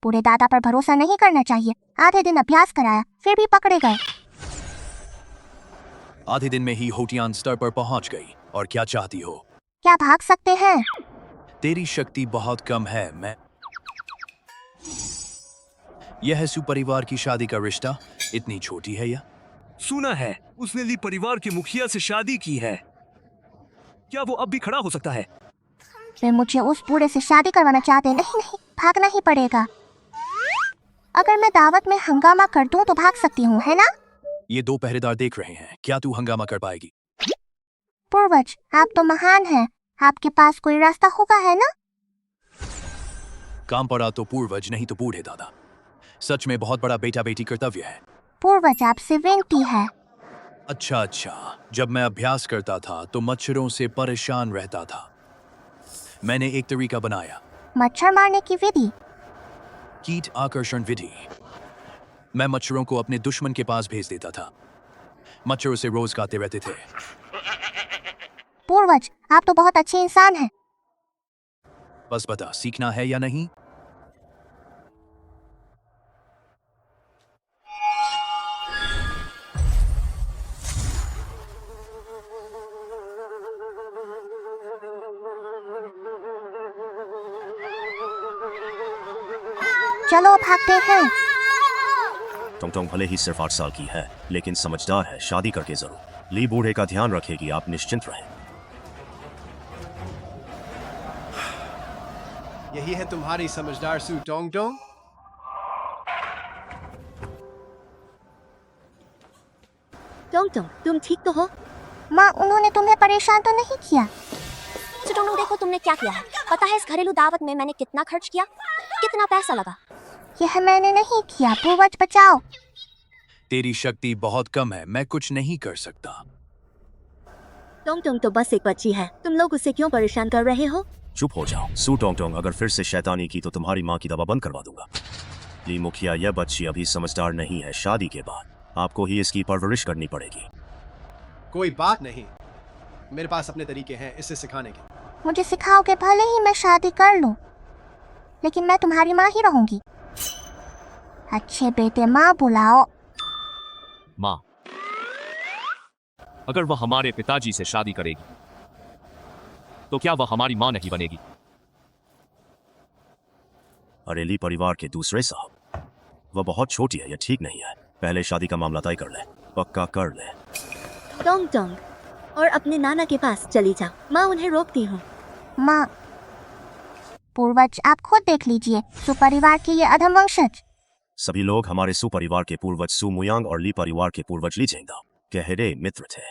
पूरे दादा पर भरोसा नहीं करना चाहिए। आधे दिन अभ्यास कराया, फिर भी पकड़े गए। आधे दिन में ही होटियान स्तर पर पहुंच गई। और क्या चाहती हो? क्या भाग सकते हैं? तेरी शक्ति बहुत कम है। मैं यह है सुपरिवार की शादी का रिश्ता। इतनी छोटी है यह। सुना है उसने ली परिवार के मुखिया से शादी की है। क्या वो अब भी खड़ा हो सकता है? वे मुझे उस बूढ़े से शादी करवाना चाहते। नहीं नहीं, भागना ही पड़ेगा। अगर मैं दावत में हंगामा कर दूं तो भाग सकती हूँ, है ना? ये दो पहरेदार देख रहे हैं। क्या तू हंगामा कर पाएगी? पूर्वज, आप तो महान हैं। आपके पास कोई रास्ता होगा, है ना? काम पड़ा तो पूर्वज, नहीं तो बूढ़े दादा। सच में बहुत बड़ा बेटा बेटी कर्तव्य है। पूर्वज, आपसे विनती है। अच्छा, जब मैं अभ्यास करता था तो मच्छरों से परेशान रहता था। मैंने एक तरीका बनाया। मच्छर मारने की विधि? कीट आकर्षण विधि। मैं मच्छरों को अपने दुश्मन के पास भेज देता था। मच्छर उसे रोज खाते रहते थे। पूर्वज, आप तो बहुत अच्छे इंसान हैं। बस बता, सीखना है या नहीं? चलो भागते हैं। टोंगटोंग भले ही सिर्फ 8 साल की है, लेकिन समझदार है। शादी करके जरूर। ली बूढ़े का ध्यान रखेगी, आप निश्चिंत रहें। यही है तुम्हारी समझदार सू टोंगटोंग। टोंगटोंग, तुम ठीक तो हो? माँ, उन्होंने तुम्हें परेशान तो नहीं किया? टोंगटोंग, देखो तुमने क्या किया है। पता है इस घरेलू दावत में मैंने कितना खर्च किया, कितना पैसा लगा? यह मैंने नहीं किया। पूर्वज बचाओ। तेरी शक्ति बहुत कम है, मैं कुछ नहीं कर सकता। टोंगटोंग तो बस एक बच्ची है, तुम लोग उसे क्यों परेशान कर रहे हो? चुप हो जाओ सू टोंगटोंग। अगर फिर से शैतानी की तो तुम्हारी माँ की दवा बंद करवा दूंगा। ली मुखिया, यह बच्ची अभी समझदार नहीं है। शादी के बाद आपको ही इसकी परवरिश करनी पड़ेगी। कोई बात नहीं, मेरे पास अपने तरीके हैं इसे सिखाने के। मुझे सिखाओगे? भले ही मैं शादी कर लूं, लेकिन मैं तुम्हारी माँ ही रहूंगी। अच्छे बेटे, माँ बुलाओ। माँ, अगर वह हमारे पिताजी से शादी करेगी तो क्या वह हमारी माँ नहीं बनेगी? अरे ली परिवार के दूसरे साहब, वह बहुत छोटी है, यह ठीक नहीं है। पहले शादी का मामला तय कर ले, पक्का कर ले। टोंगटोंग, और अपने नाना के पास चली जाओ। माँ उन्हें रोकती हूँ। माँ। पूर्वज, आप खुद देख लीजिए, सुपरिवार के ये अधम वंशज। सभी लोग हमारे सू परिवार के पूर्वज सू मुयांग और ली परिवार के पूर्वज ली जेंगदाओ गहरे मित्र थे।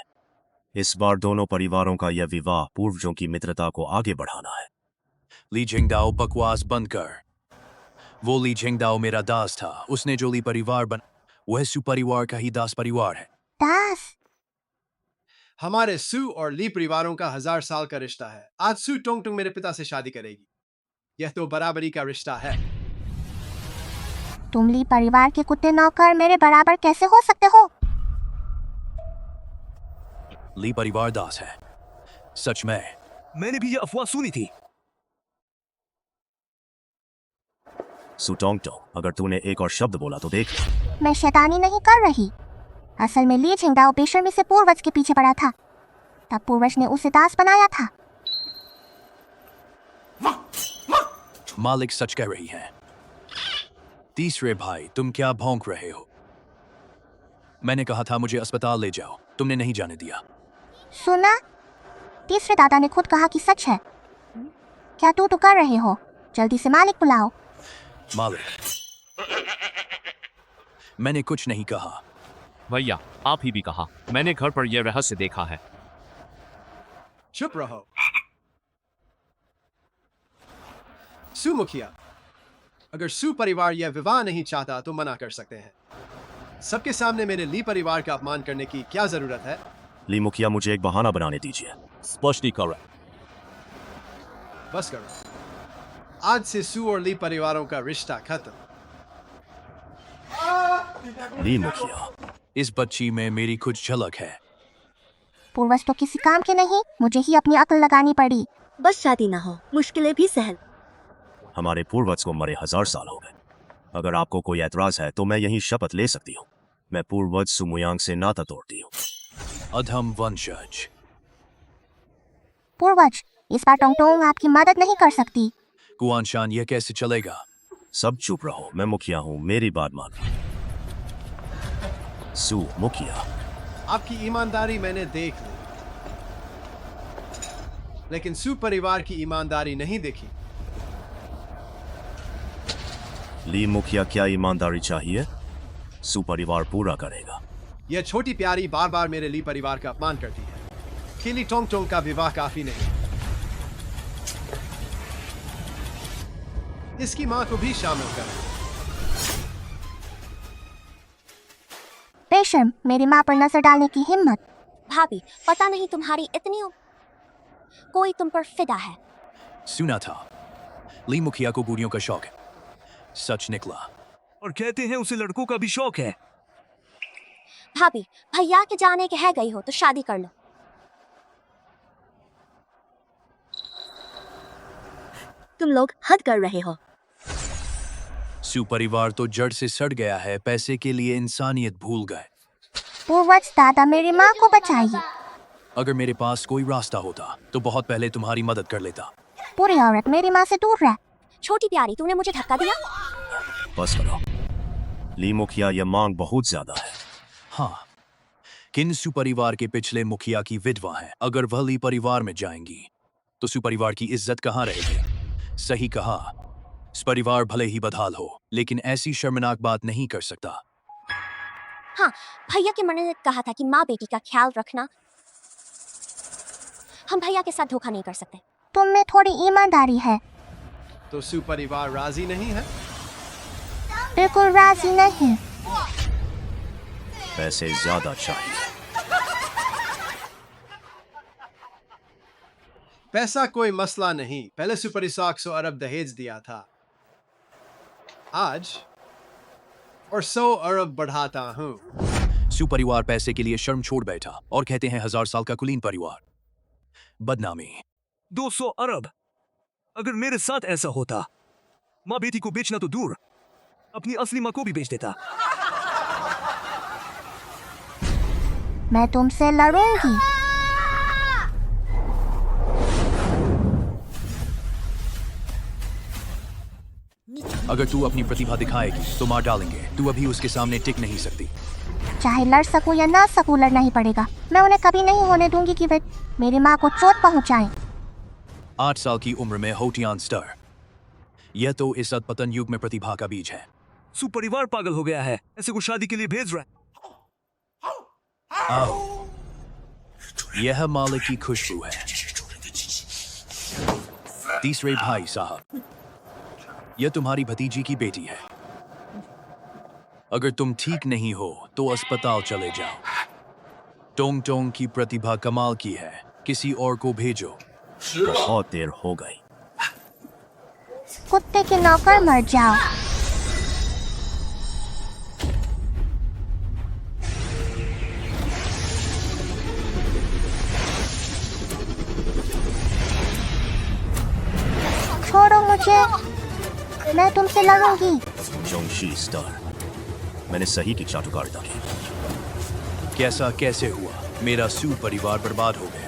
इस बार दोनों परिवारों का यह विवाह पूर्वजों की मित्रता को आगे बढ़ाना है। ली जिंगदाओ, बकवास बंद कर। वो ली जिंगदाओ मेरा दास था। उसने जो ली परिवार वह सुपरिवार का ही दास परिवार है। दास? हमारे सू और ली परिवारों का 1000 साल का रिश्ता है। आज सू टोंगटोंग मेरे पिता से शादी करेगी। यह तो बराबरी का रिश्ता है। तुम ली परिवार के कुत्ते नौकर मेरे बराबर कैसे हो सकते हो? ली परिवार दास है। सच में? मैंने भी यह अफवाह सुनी थी। सू टोंगटोंग, अगर तूने एक और शब्द बोला तो देख। मैं शैतानी नहीं कर रही। असल में ली झिंगदाओ बेशर्मी से पूर्वज के पीछे पड़ा था। तब पूर्वज ने उसे दास बनाया था। मालिक सच कह रही है। तीसरे भाई, तुम क्या भौंक रहे हो? मैंने कहा था मुझे अस्पताल ले जाओ, तुमने नहीं जाने दिया। सुना? तीसरे दादा ने खुद कहा कि सच है। क्या तू तो कर रहे हो? जल्दी से मालिक बुलाओ। मालिक, मैंने कुछ नहीं कहा। भैया, आप ही भी कहा। मैंने घर पर यह रहस्य देखा है। चुप रहो। सू मुखिया, अगर सू परिवार यह विवाह नहीं चाहता तो मना कर सकते हैं। सबके सामने मेरे ली परिवार का अपमान करने की क्या जरूरत है? ली मुखिया, मुझे एक बहाना बनाने दीजिए। स्पष्टीकरण। बस करो। आज से सू और ली परिवारों का रिश्ता खत्म। ली मुखिया, इस बच्ची में मेरी कुछ झलक है। पूर्वज तो किसी काम के नहीं, मुझे ही अपनी अक्ल लगानी पड़ी। बस शादी ना हो, मुश्किलें भी सहल। हमारे पूर्वज को मरे 1000 साल हो गए। अगर आपको कोई ऐतराज है तो मैं यही शपथ ले सकती हूँ। मैं पूर्वज सुमुयांग से नाता तोड़ती हूँ। अधम वंशज। पूर्वज, इस बार टोंगटोंग आपकी मदद नहीं कर सकती। कुआनशान, यह कैसे चलेगा? सब चुप रहो, मैं मुखिया हूँ, मेरी बात मानो। सु मुखिया। आपकी ईमानदारी मैंने देख ली, लेकिन सू परिवार की ईमानदारी नहीं देखी। ली मुखिया, क्या ईमानदारी चाहिए? सु परिवार पूरा करेगा। यह छोटी प्यारी बार बार मेरे ली परिवार का अपमान करती है। केली टोंग टोंग का विवाह काफी नहीं, इसकी मां को भी शामिल करें। बेशर्म, मेरी माँ पर नजर डालने की हिम्मत। भाभी, पता नहीं तुम्हारी इतनी कोई तुम पर फिदा है। सुना था ली मुखिया को बूढ़ियों का शौक है। सच निकला। और कहते हैं उसे लड़कों का भी शौक है। भाभी, भैया के जाने के है गई हो तो शादी कर लो। तुम लोग हद कर रहे हो। सू परिवार तो जड़ से सड़ गया है। पैसे के लिए इंसानियत भूल गए। पूर्वज दादा, मेरी माँ को बचाइए। अगर मेरे पास कोई रास्ता होता तो बहुत पहले तुम्हारी मदद कर लेता। पूरी औरत मेरी माँ से दूर रह। छोटी प्यारी, तूने मुझे धक्का दिया। बस करो ली मुखिया, यह मांग बहुत ज्यादा है। हाँ, किन्सु परिवार के पिछले मुखिया की विधवा है। अगर वह ली परिवार में जाएंगी तो सु परिवार की इज्जत कहाँ रहेगी? सही कहा, इस परिवार भले ही बदहाल हो, लेकिन ऐसी शर्मनाक बात नहीं कर सकता। हाँ, भैया के मन ने कहा था कि माँ बेटी का ख्याल रखना। हम भैया के साथ धोखा नहीं कर सकते। तुम में थोड़ी ईमानदारी है। तो सू परिवार राजी नहीं है? बिल्कुल राजी नहीं। पैसे ज्यादा चाहिए। पैसा कोई मसला नहीं, पहले सू परिवार 100 अरब दहेज दिया था, आज और 100 अरब बढ़ाता हूँ। सू परिवार पैसे के लिए शर्म छोड़ बैठा और कहते हैं 1000 साल का कुलीन परिवार। बदनामी। 200 अरब। अगर मेरे साथ ऐसा होता, माँ बेटी को बेचना तो दूर, अपनी असली माँ को भी बेच देता। मैं तुमसे लड़ूंगी। अगर तू अपनी प्रतिभा दिखाएगी तो मार डालेंगे। तू अभी उसके सामने टिक नहीं सकती। चाहे लड़ सकूं या ना सकूं, लड़ना ही पड़ेगा। मैं उन्हें कभी नहीं होने दूंगी कि वे मेरी माँ को चोट पहुंचाएं। 8 साल की उम्र में होटियान स्टर। यह तो इस अधपतन युग में प्रतिभा का बीज है। सू परिवार पागल हो गया है, ऐसे को शादी के लिए भेज रहा है। आओ, यह मालिक की खुशबू है। तीसरे भाई साहब, यह तुम्हारी भतीजी की बेटी है। अगर तुम ठीक नहीं हो तो अस्पताल चले जाओ। टोंग टोंग की प्रतिभा कमाल की है, किसी और को भेजो। बहुत देर हो गई। कुत्ते के नौकर, मर जाओ। छोड़ो मुझे, मैं तुमसे लड़ूंगी। जोंगशी स्टार, मैंने सही की चाटुकारिता की। कैसे हुआ? मेरा सू परिवार बर्बाद हो गया।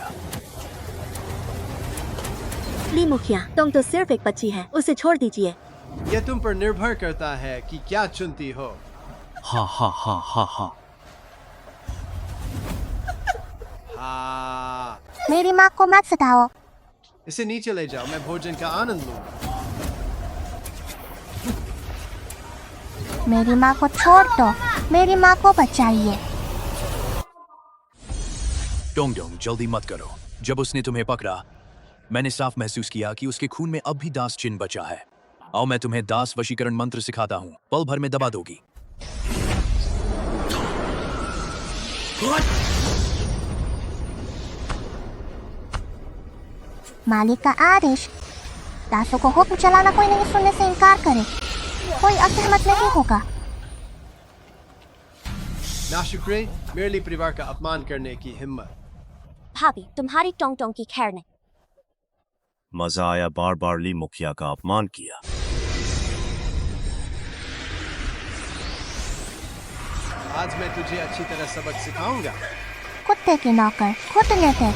ली मुखिया, तुम तो सिर्फ एक बच्ची है, उसे छोड़ दीजिए। यह तुम पर निर्भर करता है कि क्या चुनती हो। हा हा हा हा हा। हाँ, मेरी माँ को मत सताओ। इसे नीचे ले जाओ, मैं भोजन का आनंद लूंगा। मेरी माँ को छोड़ दो, मेरी माँ को बचाइए। टोंग टोंग, जल्दी मत करो। जब उसने तुम्हें पकड़ा, मैंने साफ महसूस किया कि उसके खून में अब भी दास चिन्ह बचा है। आओ, मैं तुम्हें दास वशीकरण मंत्र सिखाता हूँ, पल भर में दबा दोगी। मालिक का आदेश, दासों को हुक्म चलाना कोई नहीं सुनने से इनकार करे, कोई असहमत नहीं होगा। नाशुक्रे, मेरे लिए परिवार का अपमान करने की हिम्मत। भाभी, तुम्हारी टोंग टोंग की खैर नहीं। मजा आया, बार बार ली मुखिया का अपमान किया। आज मैं तुझे अच्छी तरह सबक सिखाऊंगा। कुत्ते के नौकर घुटने टेक।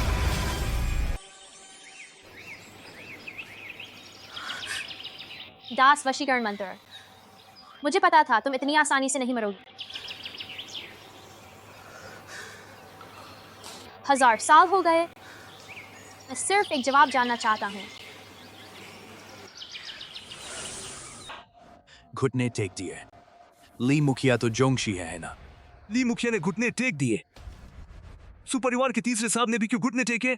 दास वशीकरण मंत्र। मुझे पता था तुम इतनी आसानी से नहीं मरोगी। 1000 साल हो गए। मैं सिर्फ एक जवाब जानना चाहता हूँ। घुटने टेक दिए। ली मुखिया तो जोंगशी है ना? ली मुखिया ने घुटने टेक दिए। सुपरिवार के तीसरे साहब ने भी क्यों घुटने टेके?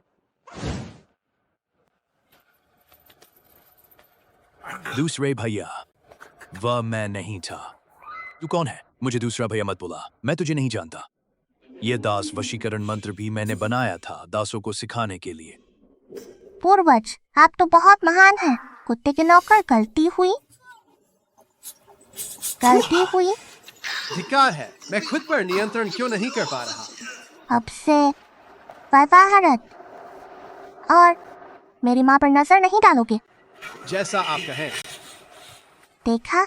दूसरे भैया, वह मैं नहीं था। तू कौन है? मुझे दूसरा भैया मत बुला, मैं तुझे नहीं जानता। यह दास वशीकरण मंत्र भी मैंने बनाया था दासों को सिखाने के लिए। पूर्वज, आप तो बहुत महान हैं। कुत्ते के नौकर, गलती हुई। धिक्कार है, मैं खुद पर नियंत्रण क्यों नहीं कर पा रहा। अब से वैवाहरत और मेरी माँ पर नजर नहीं डालोगे। जैसा आप कहें। देखा,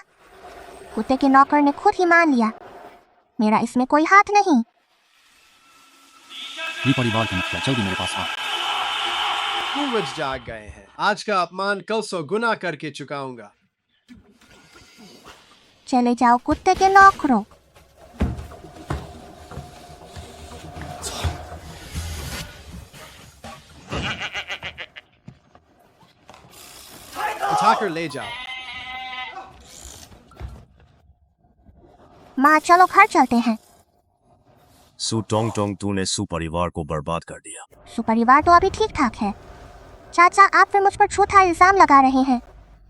कुत्ते के नौकर ने खुद ही मान लिया, मेरा इसमें कोई हाथ नहीं। ली परिवार के मुखिया, जल्दी मेरे पास आ। पूर्वज जाग गए हैं। आज का अपमान कल 100 गुना करके चुकाऊंगा। चले जाओ कुत्ते के नौकरों। उठाकर ले जाओ। माँ, चलो घर चलते हैं। सु टोंग टोंग, तूने सुपरिवार को बर्बाद कर दिया। सुपरिवार तो अभी ठीक ठाक है। चाचा, आप फिर मुझ पर झूठा इल्जाम लगा रहे हैं।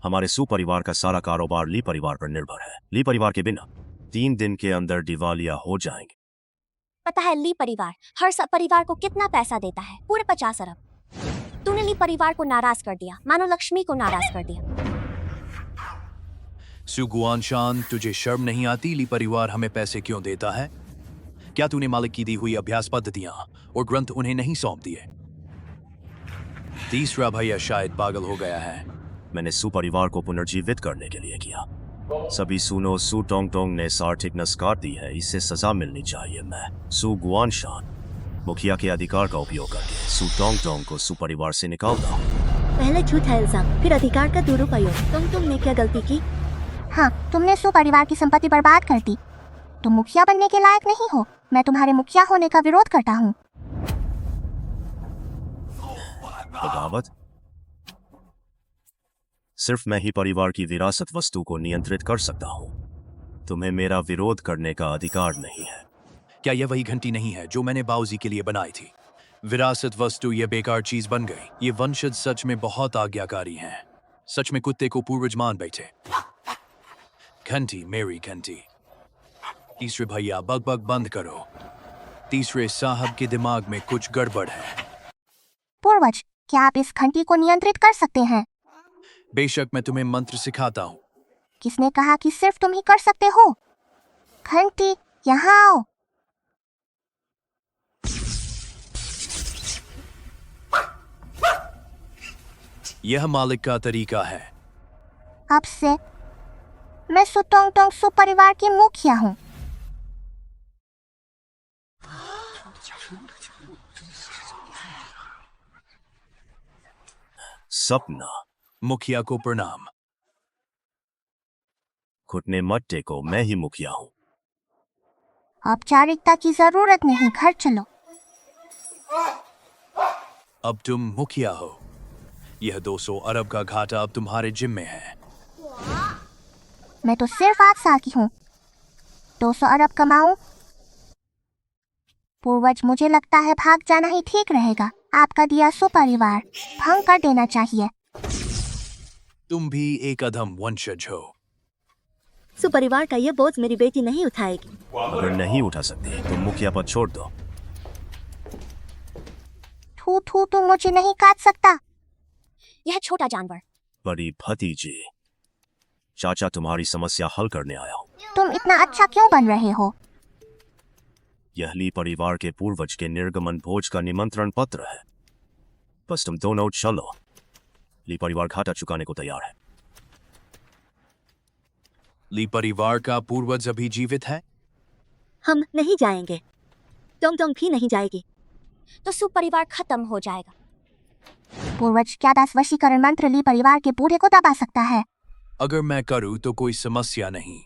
हमारे सुपरिवार का सारा कारोबार ली परिवार पर निर्भर है। ली परिवार के बिना 3 दिन के अंदर दिवालिया हो जाएंगे। पता है ली परिवार हर सब परिवार को कितना पैसा देता है? पूरे 50 अरब। तूने ली परिवार को नाराज कर दिया, मानो लक्ष्मी को नाराज कर दिया। सुगुआनशान, तुझे शर्म नहीं आती? ली परिवार हमें पैसे क्यों देता है? क्या तूने मालिक की दी हुई अभ्यास पद्धतियां और ग्रंथ उन्हें नहीं सौंप दिए? तीसरा भैया शायद पागल हो गया है। मैंने सुपरिवार को पुनर्जीवित करने के लिए किया। सभी सुनो, सु टोंग टोंग ने आर्थिक नस्कार दी है, इससे सजा मिलनी चाहिए। मैं सु गुआनशान मुखिया के अधिकार का उपयोग करके सु टोंग टोंग को सुपरिवार से निकालता हूँ। पहले झूठा इल्जाम, फिर अधिकार का दुरुपयोग। तुमने क्या गलती की? हाँ, तुमने सुपरिवार की संपत्ति बर्बाद कर दी। तुम मुखिया बनने के लायक नहीं हो। मैं तुम्हारे मुखिया होने का विरोध करता हूँ। बगावत? सिर्फ मैं ही परिवार की विरासत वस्तु को नियंत्रित कर सकता हूँ। तुम्हें मेरा विरोध करने का अधिकार नहीं है। क्या यह वही घंटी नहीं है जो मैंने बाऊजी के लिए बनाई थी? विरासत वस्तु ये बेकार चीज बन गई। ये वंशज सच में बहुत आज्ञाकारी हैं। सच में कुत्ते को पूर्वज मान बैठे। घंटी, मेरी घंटी। तीसरे भैया, बग बंद करो। तीसरे साहब के दिमाग में कुछ गड़बड़ है। पूर्वज, क्या आप इस घंटी को नियंत्रित कर सकते हैं? बेशक, मैं तुम्हें मंत्र सिखाता हूँ। किसने कहा कि सिर्फ तुम ही कर सकते हो? घंटी, यहाँ आओ। यह मालिक का तरीका है। अब से मैं सुटोंग टोंग सुपरिवार की मुखिया हूँ। सपना, मुखिया को प्रणाम। घुटने मत टेको, मैं ही मुखिया हूँ। औपचारिकता की जरूरत नहीं, घर चलो। अब तुम मुखिया हो। यह 200 अरब का घाटा अब तुम्हारे जिम्मे है। मैं तो सिर्फ 8 साल की हूँ। 200 अरब कमाऊं? पूर्वज, मुझे लगता है भाग जाना ही ठीक रहेगा। आपका दिया सुपरिवार भंग कर देना चाहिए। तुम भी एक अधम वंशज हो। सुपरिवार का ये बोझ मेरी बेटी नहीं उठाएगी। अगर नहीं उठा सकती तो मुखिया पद छोड़ दो। थू थू, तुम मुझे नहीं काट सकता। यह छोटा जानवर। बड़ी भतीजी, चाचा तुम्हारी समस्या हल करने आया हूँ। तुम इतना अच्छा क्यों बन रहे हो? यह ली परिवार के पूर्वज के निर्गमन भोज का निमंत्रण पत्र है। बस तुम दोनों चलो। ली परिवार घाटा चुकाने को तैयार है। ली परिवार का पूर्वज अभी जीवित है? हम नहीं जाएंगे। टोंग टोंग भी नहीं जाएगी। तो सू परिवार खत्म हो जाएगा। पूर्वज, क्या दास वशीकरण मंत्र ली परिवार के बूढ़े को दबा सकता है? अगर मैं करूं तो कोई समस्या नहीं,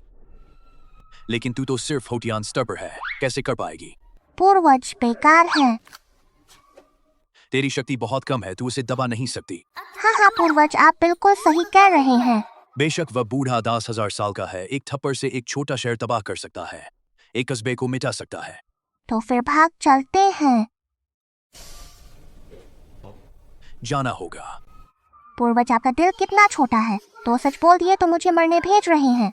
लेकिन तू तो सिर्फ होटियान स्तर पर है, कैसे कर पाएगी? पूर्वज बेकार है। तेरी शक्ति बहुत कम है, तू उसे दबा नहीं सकती। हाँ पूर्वज, आप बिल्कुल सही कह रहे हैं। बेशक वह बूढ़ा 10,000 साल का है, एक थप्पड़ से एक छोटा शहर तबाह कर सकता है, एक कस्बे को मिटा सकता है। तो फिर भाग चलते हैं। जाना होगा। पूर्वज, आपका दिल कितना छोटा है, तो सच बोल दिए तो मुझे मरने भेज रहे हैं।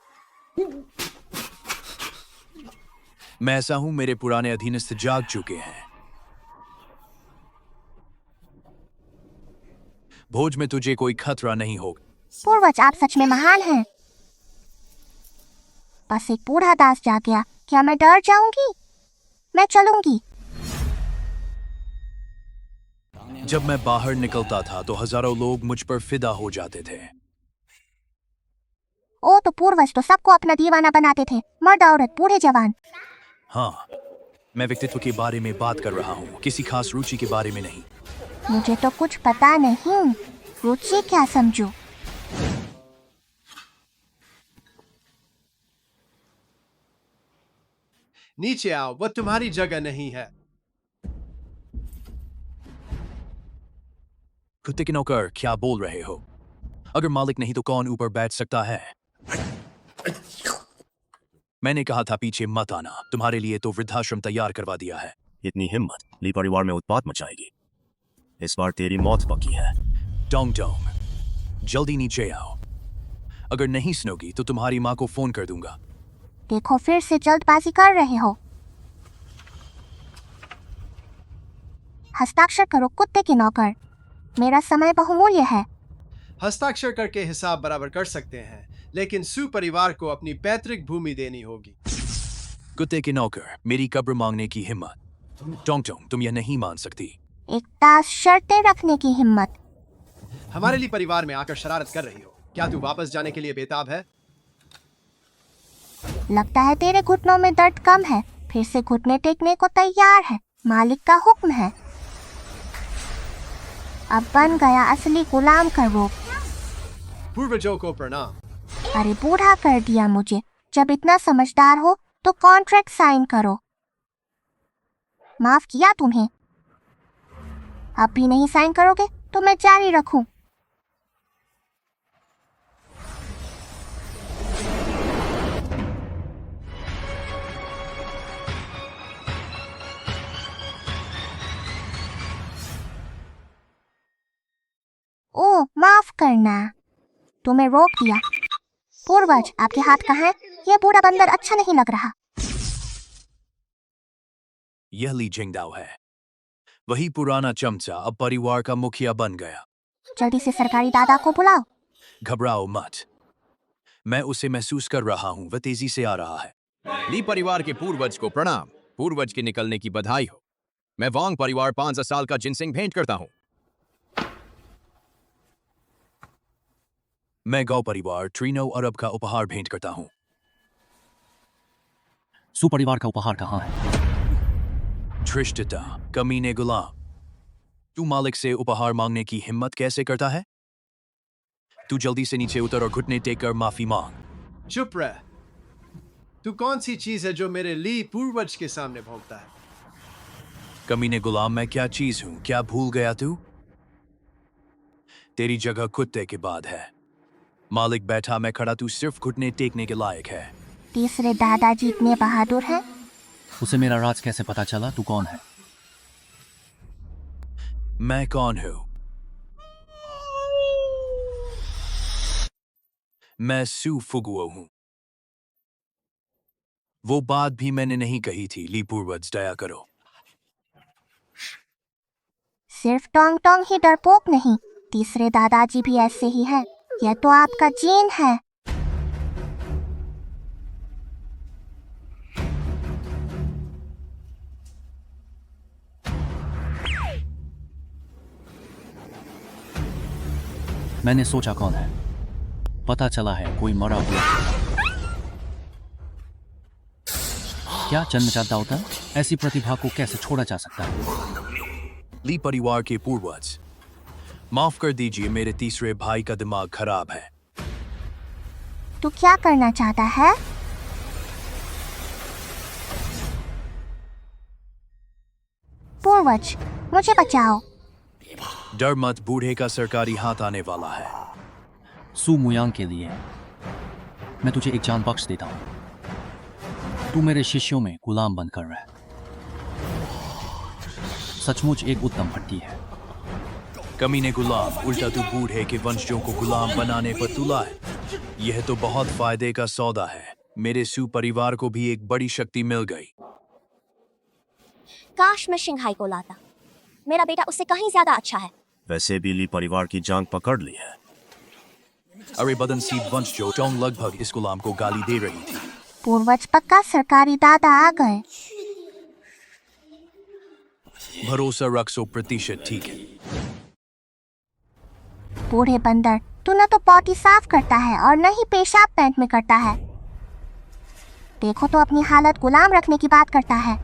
मैं ऐसा हूं, मेरे पुराने अधीनस्थ जाग चुके हैं। भोज में तुझे कोई खतरा नहीं होगा। पूर्वज, आप सच में महान हैं। बस एक बूढ़ा दास जा गया, क्या मैं डर जाऊंगी? मैं चलूंगी। जब मैं बाहर निकलता था तो हजारों लोग मुझ पर फिदा हो जाते थे। ओ, तो पूर्वज तो सबको अपना दीवाना बनाते थे, मर्द औरत बूढ़े जवान। हाँ, मैं व्यक्तित्व के बारे में बात कर रहा हूँ, किसी खास रुचि के बारे में नहीं। मुझे तो कुछ पता नहीं, रुचि क्या समझू? नीचे आओ, वह तुम्हारी जगह नहीं है। कुत्ते के नौकर, क्या बोल रहे हो? अगर मालिक नहीं तो कौन ऊपर बैठ सकता है? मैंने कहा था पीछे मत आना, तुम्हारे लिए तो वृद्धाश्रम तैयार करवा दिया है। इतनी हिम्मत, ली परिवार में उत्पात मचाएगी। इस बार तेरी मौत पक्की है। टोंग टोंग, जल्दी नीचे आओ। अगर नहीं सुनोगी तो तुम्हारी माँ को फोन कर दूंगा। देखो, फिर से जल्दबाजी कर रहे हो। हस्ताक्षर करो कुत्ते के नौकर, मेरा समय बहुमूल्य है। हस्ताक्षर करके हिसाब बराबर कर सकते हैं, लेकिन सू परिवार को अपनी पैतृक भूमि देनी होगी। कुत्ते के नौकर, मेरी कब्र मांगने की हिम्मत। टोंग टोंग, तुम यह नहीं मान सकती। एक दास शर्तें रखने की हिम्मत। हमारे लिए परिवार में आकर शरारत कर रही हो, क्या तू वापस जाने के लिए बेताब है? लगता है तेरे घुटनों में दर्द कम है, फिर से घुटने टेकने को तैयार है। मालिक का हुक्म है। अब बन गया असली गुलाम का रूप। पूर्वजों को प्रणाम। अरे बूढ़ा कर दिया मुझे। जब इतना समझदार हो तो कॉन्ट्रैक्ट साइन करो। माफ किया तुम्हें। अब भी नहीं साइन करोगे तो मैं जारी रखूं। ओ, माफ करना, तुम्हें रोक दिया। पूर्वज, आपके हाथ कहाँ हैं? यह बूढ़ा बंदर अच्छा नहीं लग रहा। यह ली जिंगदाओ है, वही पुराना चमचा अब परिवार का मुखिया बन गया। जल्दी से सरकारी दादा को बुलाओ। घबराओ मत, मैं उसे महसूस कर रहा हूँ, वह तेजी से आ रहा है। ली परिवार के पूर्वज को प्रणाम। पूर्वज के निकलने की बधाई हो। मैं वांग परिवार 5 साल का जिनसिंग भेंट करता हूँ। मैं गौ परिवार ट्रीनो अरब का उपहार भेंट करता हूँ। सू परिवार का उपहार कहाँ है? धृष्टता, कमीने गुलाम, तू मालिक से उपहार मांगने की हिम्मत कैसे करता है? तू जल्दी से नीचे उतर और घुटने टेक कर माफी मांग। चुप रह। तू कौन सी चीज है जो मेरे ली पूर्वज के सामने भौंकता है? कमीने गुलाम, मैं क्या चीज हूं? क्या भूल गया तू? तेरी जगह कुत्ते के बाद है। मालिक बैठा, मैं खड़ा, तू सिर्फ घुटने टेकने के लायक है। तीसरे दादाजी इतने बहादुर हैं? उसे मेरा राज कैसे पता चला? तू कौन है? मैं कौन हूं? मैं सू फुगुओ हूं। वो बात भी मैंने नहीं कही थी। ली पूर्वज, दया करो। सिर्फ टोंग टोंग ही डरपोक नहीं, तीसरे दादाजी भी ऐसे ही हैं। यह तो आपका जीन है। मैंने सोचा कौन है, पता चला है कोई मरा हुआ। क्या जन्मजात दावता? ऐसी प्रतिभा को कैसे छोड़ा जा सकता है? ली परिवार के पूर्वज, माफ कर दीजिए, मेरे तीसरे भाई का दिमाग खराब है। तू क्या करना चाहता है? पूर्वज, मुझे बचाओ। डर मत, बूढ़े का सरकारी हाथ आने वाला है। सू मुयांग के लिए मैं तुझे एक जान बख्श देता हूं। तू मेरे शिष्यों में गुलाम बनकर रह। सचमुच एक उत्तम भट्टी है। कमीने गुलाम, उल्टा तू बूढ़े के वंशजों को गुलाम बनाने पर तुला है। यह तो बहुत फायदे का सौदा है। मेरे सू परिवार को भी एक बड़ी शक्ति मिल गई। काश मैं शिंघाई को लाता। मेरा बेटा उससे कहीं ज्यादा अच्छा है। वैसे भी ली परिवार की जांग पकड़ ली है। अरे बदनसीब वंश जो टोंग लगभग इस गुलाम को गाली दे रही थी। पूर्वज पक्का सरकारी दादा आ गए। भरोसा रख 100% ठीक है। बूढ़े बंदर, तू न तो पॉटी साफ करता है और न ही पेशाब पैंट में करता है। देखो तो अपनी हालत गुलाम रखने की बात करता है।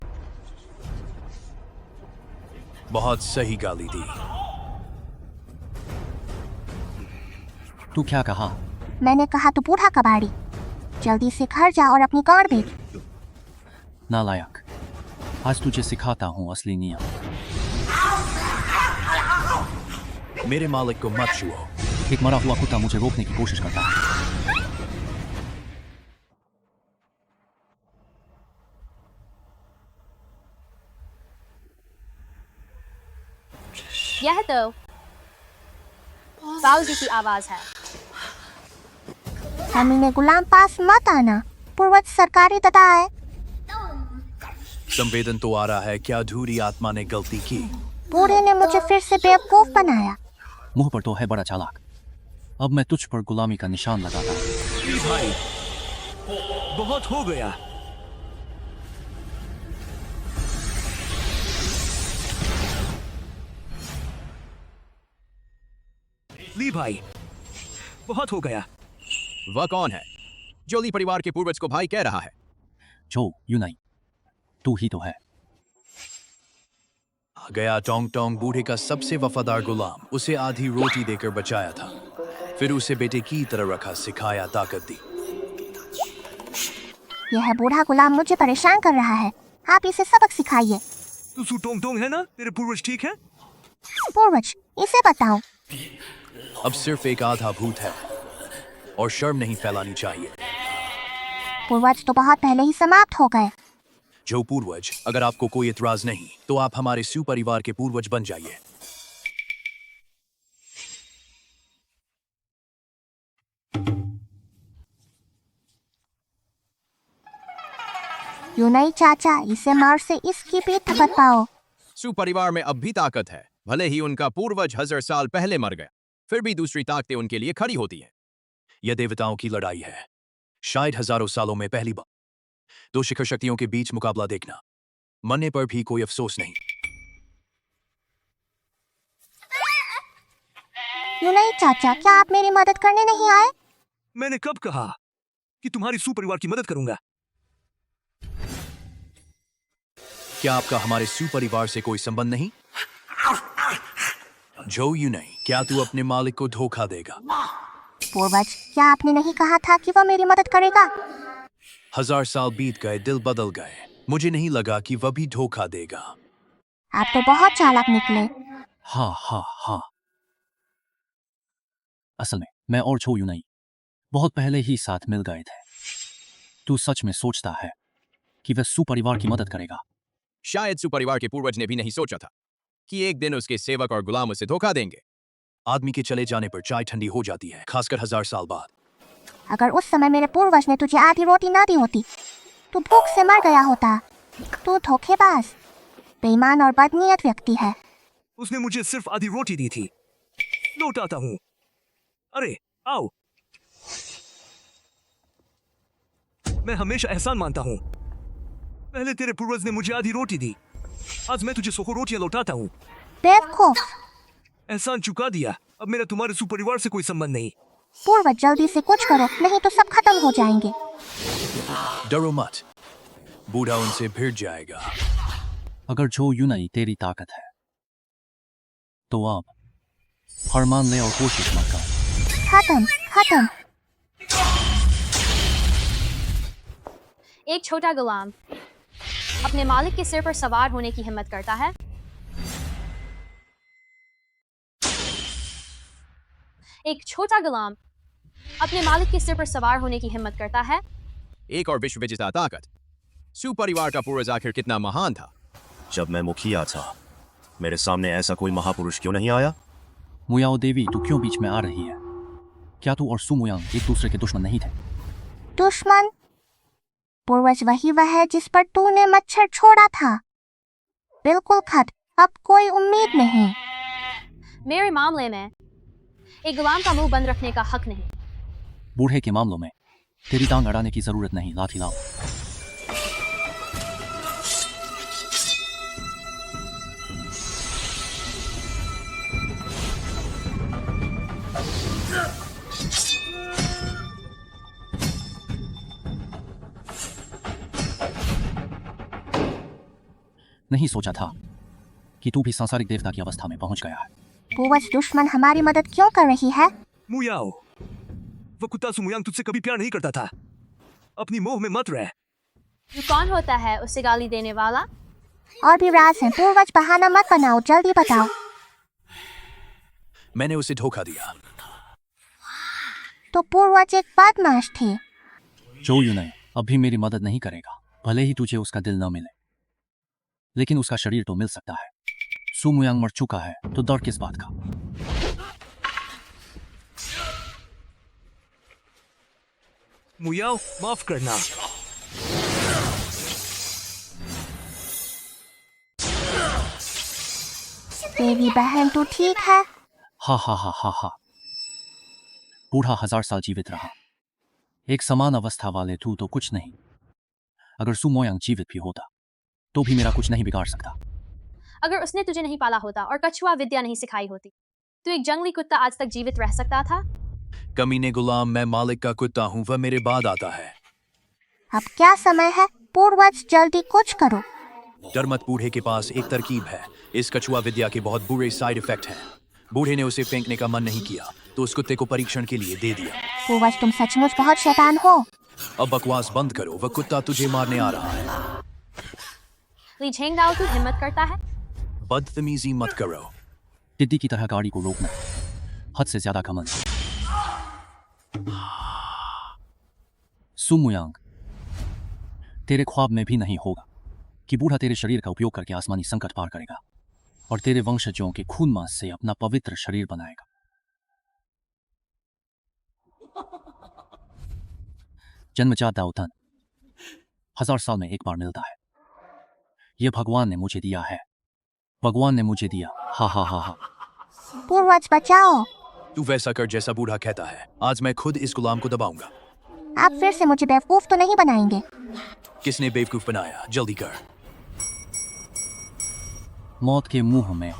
बहुत सही गाली दी। तू क्या कहा? मैंने कहा तो बूढ़ा कबाड़ी, जल्दी से घर जा और अपनी गाड़ बेच। नालायक, आज तुझे सिखाता हूँ असली नियम। मेरे मालिक को मत छुओ। एक मरा हुआ कुत्ता मुझे रोकने की कोशिश करता है। यह तो बाउजी की आवाज है। कमीने गुलाम पास मत आना। पूर्वज सरकारी दादा है। संवेदन तो आ रहा है। क्या अधूरी आत्मा ने गलती की? बूढ़े ने मुझे फिर से बेवकूफ बनाया। मुंह पर तो है बड़ा चालाक। अब मैं तुझ पर गुलामी का निशान लगाता हूँ। भाई, बहुत हो गया। ली भाई, बहुत हो गया। वह कौन है जो ली परिवार के पूर्वज को भाई कह रहा है? जो यूनाई, तू ही तो है। आ गया टोंग टोंग, बूढ़े का सबसे वफादार गुलाम। उसे आधी रोटी देकर बचाया था, फिर उसे बेटे की तरह रखा, सिखाया, ताकत दी। यह बूढ़ा गुलाम मुझे परेशान कर रहा है। आप इसे सबक सिखाइए। तू सू टोंग टोंग है ना? तेरे पूर्वज ठीक है? पूर्वज, इसे बताओ। अब सिर्फ एक आधा भूत है और शर्म नहीं फैलानी चाहिए। पूर्वज तो बहुत पहले ही समाप्त हो गए। जो पूर्वज, अगर आपको कोई इतराज नहीं तो आप हमारे सू परिवार के पूर्वज बन जाइए। यूनाई चाचा, इसे मार से इसकी पीठ थपथपाओ। सू परिवार में अब भी ताकत है। भले ही उनका पूर्वज 1000 साल पहले मर गया, फिर भी दूसरी ताकतें उनके लिए खड़ी होती हैं। यह देवताओं की लड़ाई है, शायद हजारों सालों में पहली बार। दो शिखर शक्तियों के बीच मुकाबला देखना, मरने पर भी कोई अफसोस नहीं। यूनाई चाचा, क्या आप मेरी मदद करने नहीं आए? मैंने कब कहा कि तुम्हारी सू परिवार की मदद करूंगा? क्या आपका हमारे सू परिवार से कोई संबंध नहीं? जो यूनाई, क्या तू अपने मालिक को धोखा देगा? पूर्वज, क्या आपने नहीं कहा था कि वह मेरी मदद करेगा? 1000 साल बीत गए, दिल बदल गए। मुझे नहीं लगा कि वह भी धोखा देगा। आप तो बहुत चालाक निकले। हाँ हाँ हाँ। असल में मैं और छो यूनाई बहुत पहले ही साथ मिल गए थे। तू सच में सोचता है कि वह सू परिवार की मदद करेगा? शायद सू परिवार के पूर्वज ने भी नहीं सोचा था कि एक दिन उसके सेवक और गुलाम उसे धोखा देंगे। आदमी के चले जाने पर चाय ठंडी हो जाती है, खासकर 1000 साल बाद। अगर उस समय मेरे पूर्वज ने तुझे आधी रोटी ना दी होती तो भूख से मर गया होता। तू धोखेबाज, बेईमान और बदनीयत व्यक्ति है। उसने मुझे सिर्फ आधी रोटी दी थी। लौटाता हूँ। अरे आओ। मैं हमेशा एहसान मानता हूँ। पहले तेरे पूर्वज ने मुझे आधी रोटी दी, आज मैं तुझे 100 रोटियां लौटाता हूँ। बेवकूफ। एहसान चुका दिया, अब मेरा तुम्हारे सू परिवार से कोई संबंध नहीं। पूर्वज, जल्दी से कुछ करो, नहीं तो सब खत्म हो जाएंगे। डरो मत, बूढ़ा उनसे भिड़ जाएगा। अगर जो यूनाई तेरी ताकत है तो अब हार मान ले और कोशिश मत कर। खत्म खत्म। एक छोटा गुलाम अपने मालिक के सिर पर सवार होने की हिम्मत करता है। एक छोटा गुलाम अपने मालिक के सिर पर सवार होने की हिम्मत करता है। एक और विश्व विजेता ताकत। सू परिवार का पूर्वज आखिर कितना महान था। जब मैं मुखिया था मेरे सामने ऐसा कोई महापुरुष क्यों नहीं आया? मुयाओ देवी, तू क्यों बीच में आ रही है? क्या तू और सू मुयांग एक दूसरे के दुश्मन नहीं थे? दुश्मन? पूर्वज वही वह है जिस पर तूने मच्छर छोड़ा था। बिल्कुल खत्म, अब कोई उम्मीद नहीं। मेरे मामले में एक गुलाम का मुंह बंद रखने का हक नहीं। बूढ़े के मामलों में तेरी टांग अड़ाने की जरूरत नहीं, लाठी लाओ। नहीं सोचा था कि तू भी सांसारिक देवता की अवस्था में पहुंच गया है। पूर्वज दुश्मन हमारी मदद क्यों कर रही है? मुयाओ, वो कुत्ता सुमुयांग तुझसे कभी प्यार नहीं करता था। अपनी मोह में मत रह। तू कौन होता है उसे गाली देने वाला? और भी राज है पूर्वज, बहाना मत बनाओ, जल्दी बताओ। मैंने उसे धोखा दिया। तो पूर्वज एक बदमाश थे। जो यूनाई अब भी मेरी मदद नहीं करेगा, भले ही तुझे उसका दिल न मिले, लेकिन उसका शरीर तो मिल सकता है। सू मुयांग मर चुका है तो डर किस बात का? मुयाओ, माफ करना। देवी बहन तू ठीक है? हा हा हा हा हा। बूढ़ा 1000 साल जीवित रहा। एक समान अवस्था वाले तू तो कुछ नहीं। अगर सू मुयांग जीवित भी होता तो भी मेरा कुछ नहीं बिगाड़ सकता। अगर उसने तुझे नहीं पाला होता और कछुआ विद्या नहीं सिखाई होती तो एक जंगली कुत्ता आज तक जीवित रह सकता था? कमीने गुलाम, मैं मालिक का कुत्ता हूँ, वह मेरे बाद आता है। अब क्या समय है? पूर्वज जल्दी कुछ करो। डर मत, बूढ़े के पास एक तरकीब है। इस कछुआ विद्या के बहुत बुरे साइड इफेक्ट हैं। बूढ़े ने उसे फेंकने का मन नहीं किया तो उस कुत्ते को परीक्षण के लिए दे दिया। पूर्वज तुम सचमुच बहुत शैतान हो। अब बकवास बंद करो, वह कुत्ता तुझे मारने आ रहा है। ली झेंगदाओ, तू हिम्मत करता है? बदतमीजी मत करो। टिड्डी की तरह गाड़ी को रोकना, हद से ज्यादा घमंड। सू मुयांग, तेरे ख्वाब में भी नहीं होगा कि बूढ़ा तेरे शरीर का उपयोग करके आसमानी संकट पार करेगा और तेरे वंशजों के खून मांस से अपना पवित्र शरीर बनाएगा। जन्मजात दाऊधन 1000 साल में एक बार मिलता है। यह भगवान ने मुझे दिया है। भगवान ने मुझे दिया। हा हा हा हा। पूर्वज बचाओ। तू वैसा कर जैसा बूढ़ा कहता है। आज मैं खुद इस गुलाम को दबाऊंगा। आप फिर से मुझे बेवकूफ तो नहीं बनाएंगे? किसने बेवकूफ बनाया? जल्दी कर। मौत के मुंह में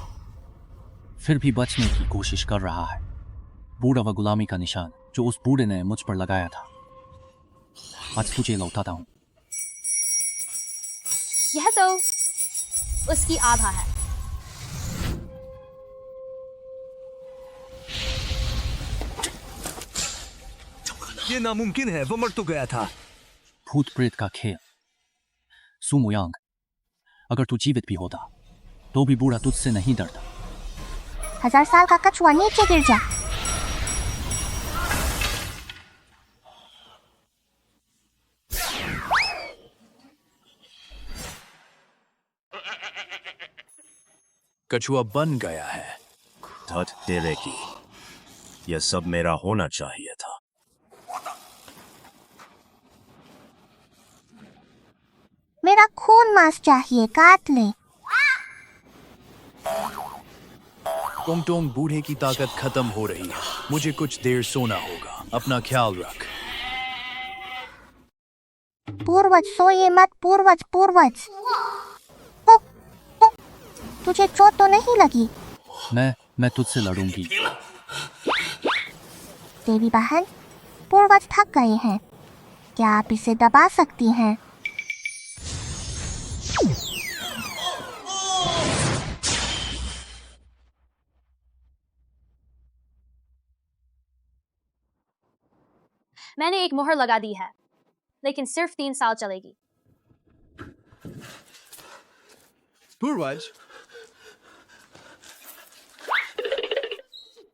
फिर भी बचने की कोशिश कर रहा है। बूढ़ा व गुलामी का निशान जो उस बूढ़े ने मुझ पर लगाया था, आज तुझे लौटाता हूं। यह तो उसकी आधा है। ये नामुमकिन है, वो मर तो गया था। भूत प्रेत का खेल। सू मुयांग, अगर तू जीवित भी होता तो भी बूढ़ा तुझसे नहीं डरता। 1000 साल का कछुआ नीचे गिर जा। कछुआ बन गया है। धत तेरे की, यह सब मेरा होना चाहिए था। मेरा खून मांस चाहिए, काट ले। टोंग टोंग, बूढ़े की ताकत खत्म हो रही है। मुझे कुछ देर सोना होगा। अपना ख्याल रख। पूर्वज सोइए मत। पूर्वज पूर्वज तुझे चोट तो नहीं लगी? मैं तुझसे लड़ूंगी। देवी बहन, पूर्वज थक गए हैं, क्या आप इसे दबा सकती हैं? मैंने एक मोहर लगा दी है, लेकिन सिर्फ 3 साल चलेगी। पूर्वज,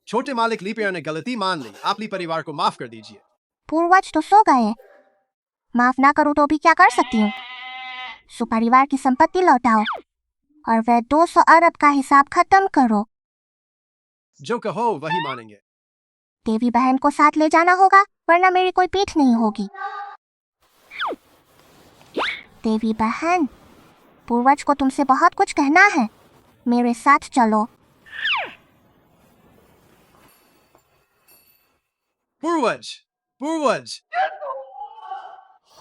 छोटे मालिक लीपियर ने गलती मान ली, आप ली परिवार को माफ कर दीजिए। पूर्वज तो सो गए, माफ ना करूं तो भी क्या कर सकती हूँ। सुपरिवार की संपत्ति लौटाओ और वह 200 अरब का हिसाब खत्म करो। जो कहो वही मानेंगे। देवी बहन को साथ ले जाना होगा, वरना मेरी कोई पीठ नहीं होगी। देवी बहन, पूर्वज को तुमसे बहुत कुछ कहना है, मेरे साथ चलो। पूर्वज, पूर्वज,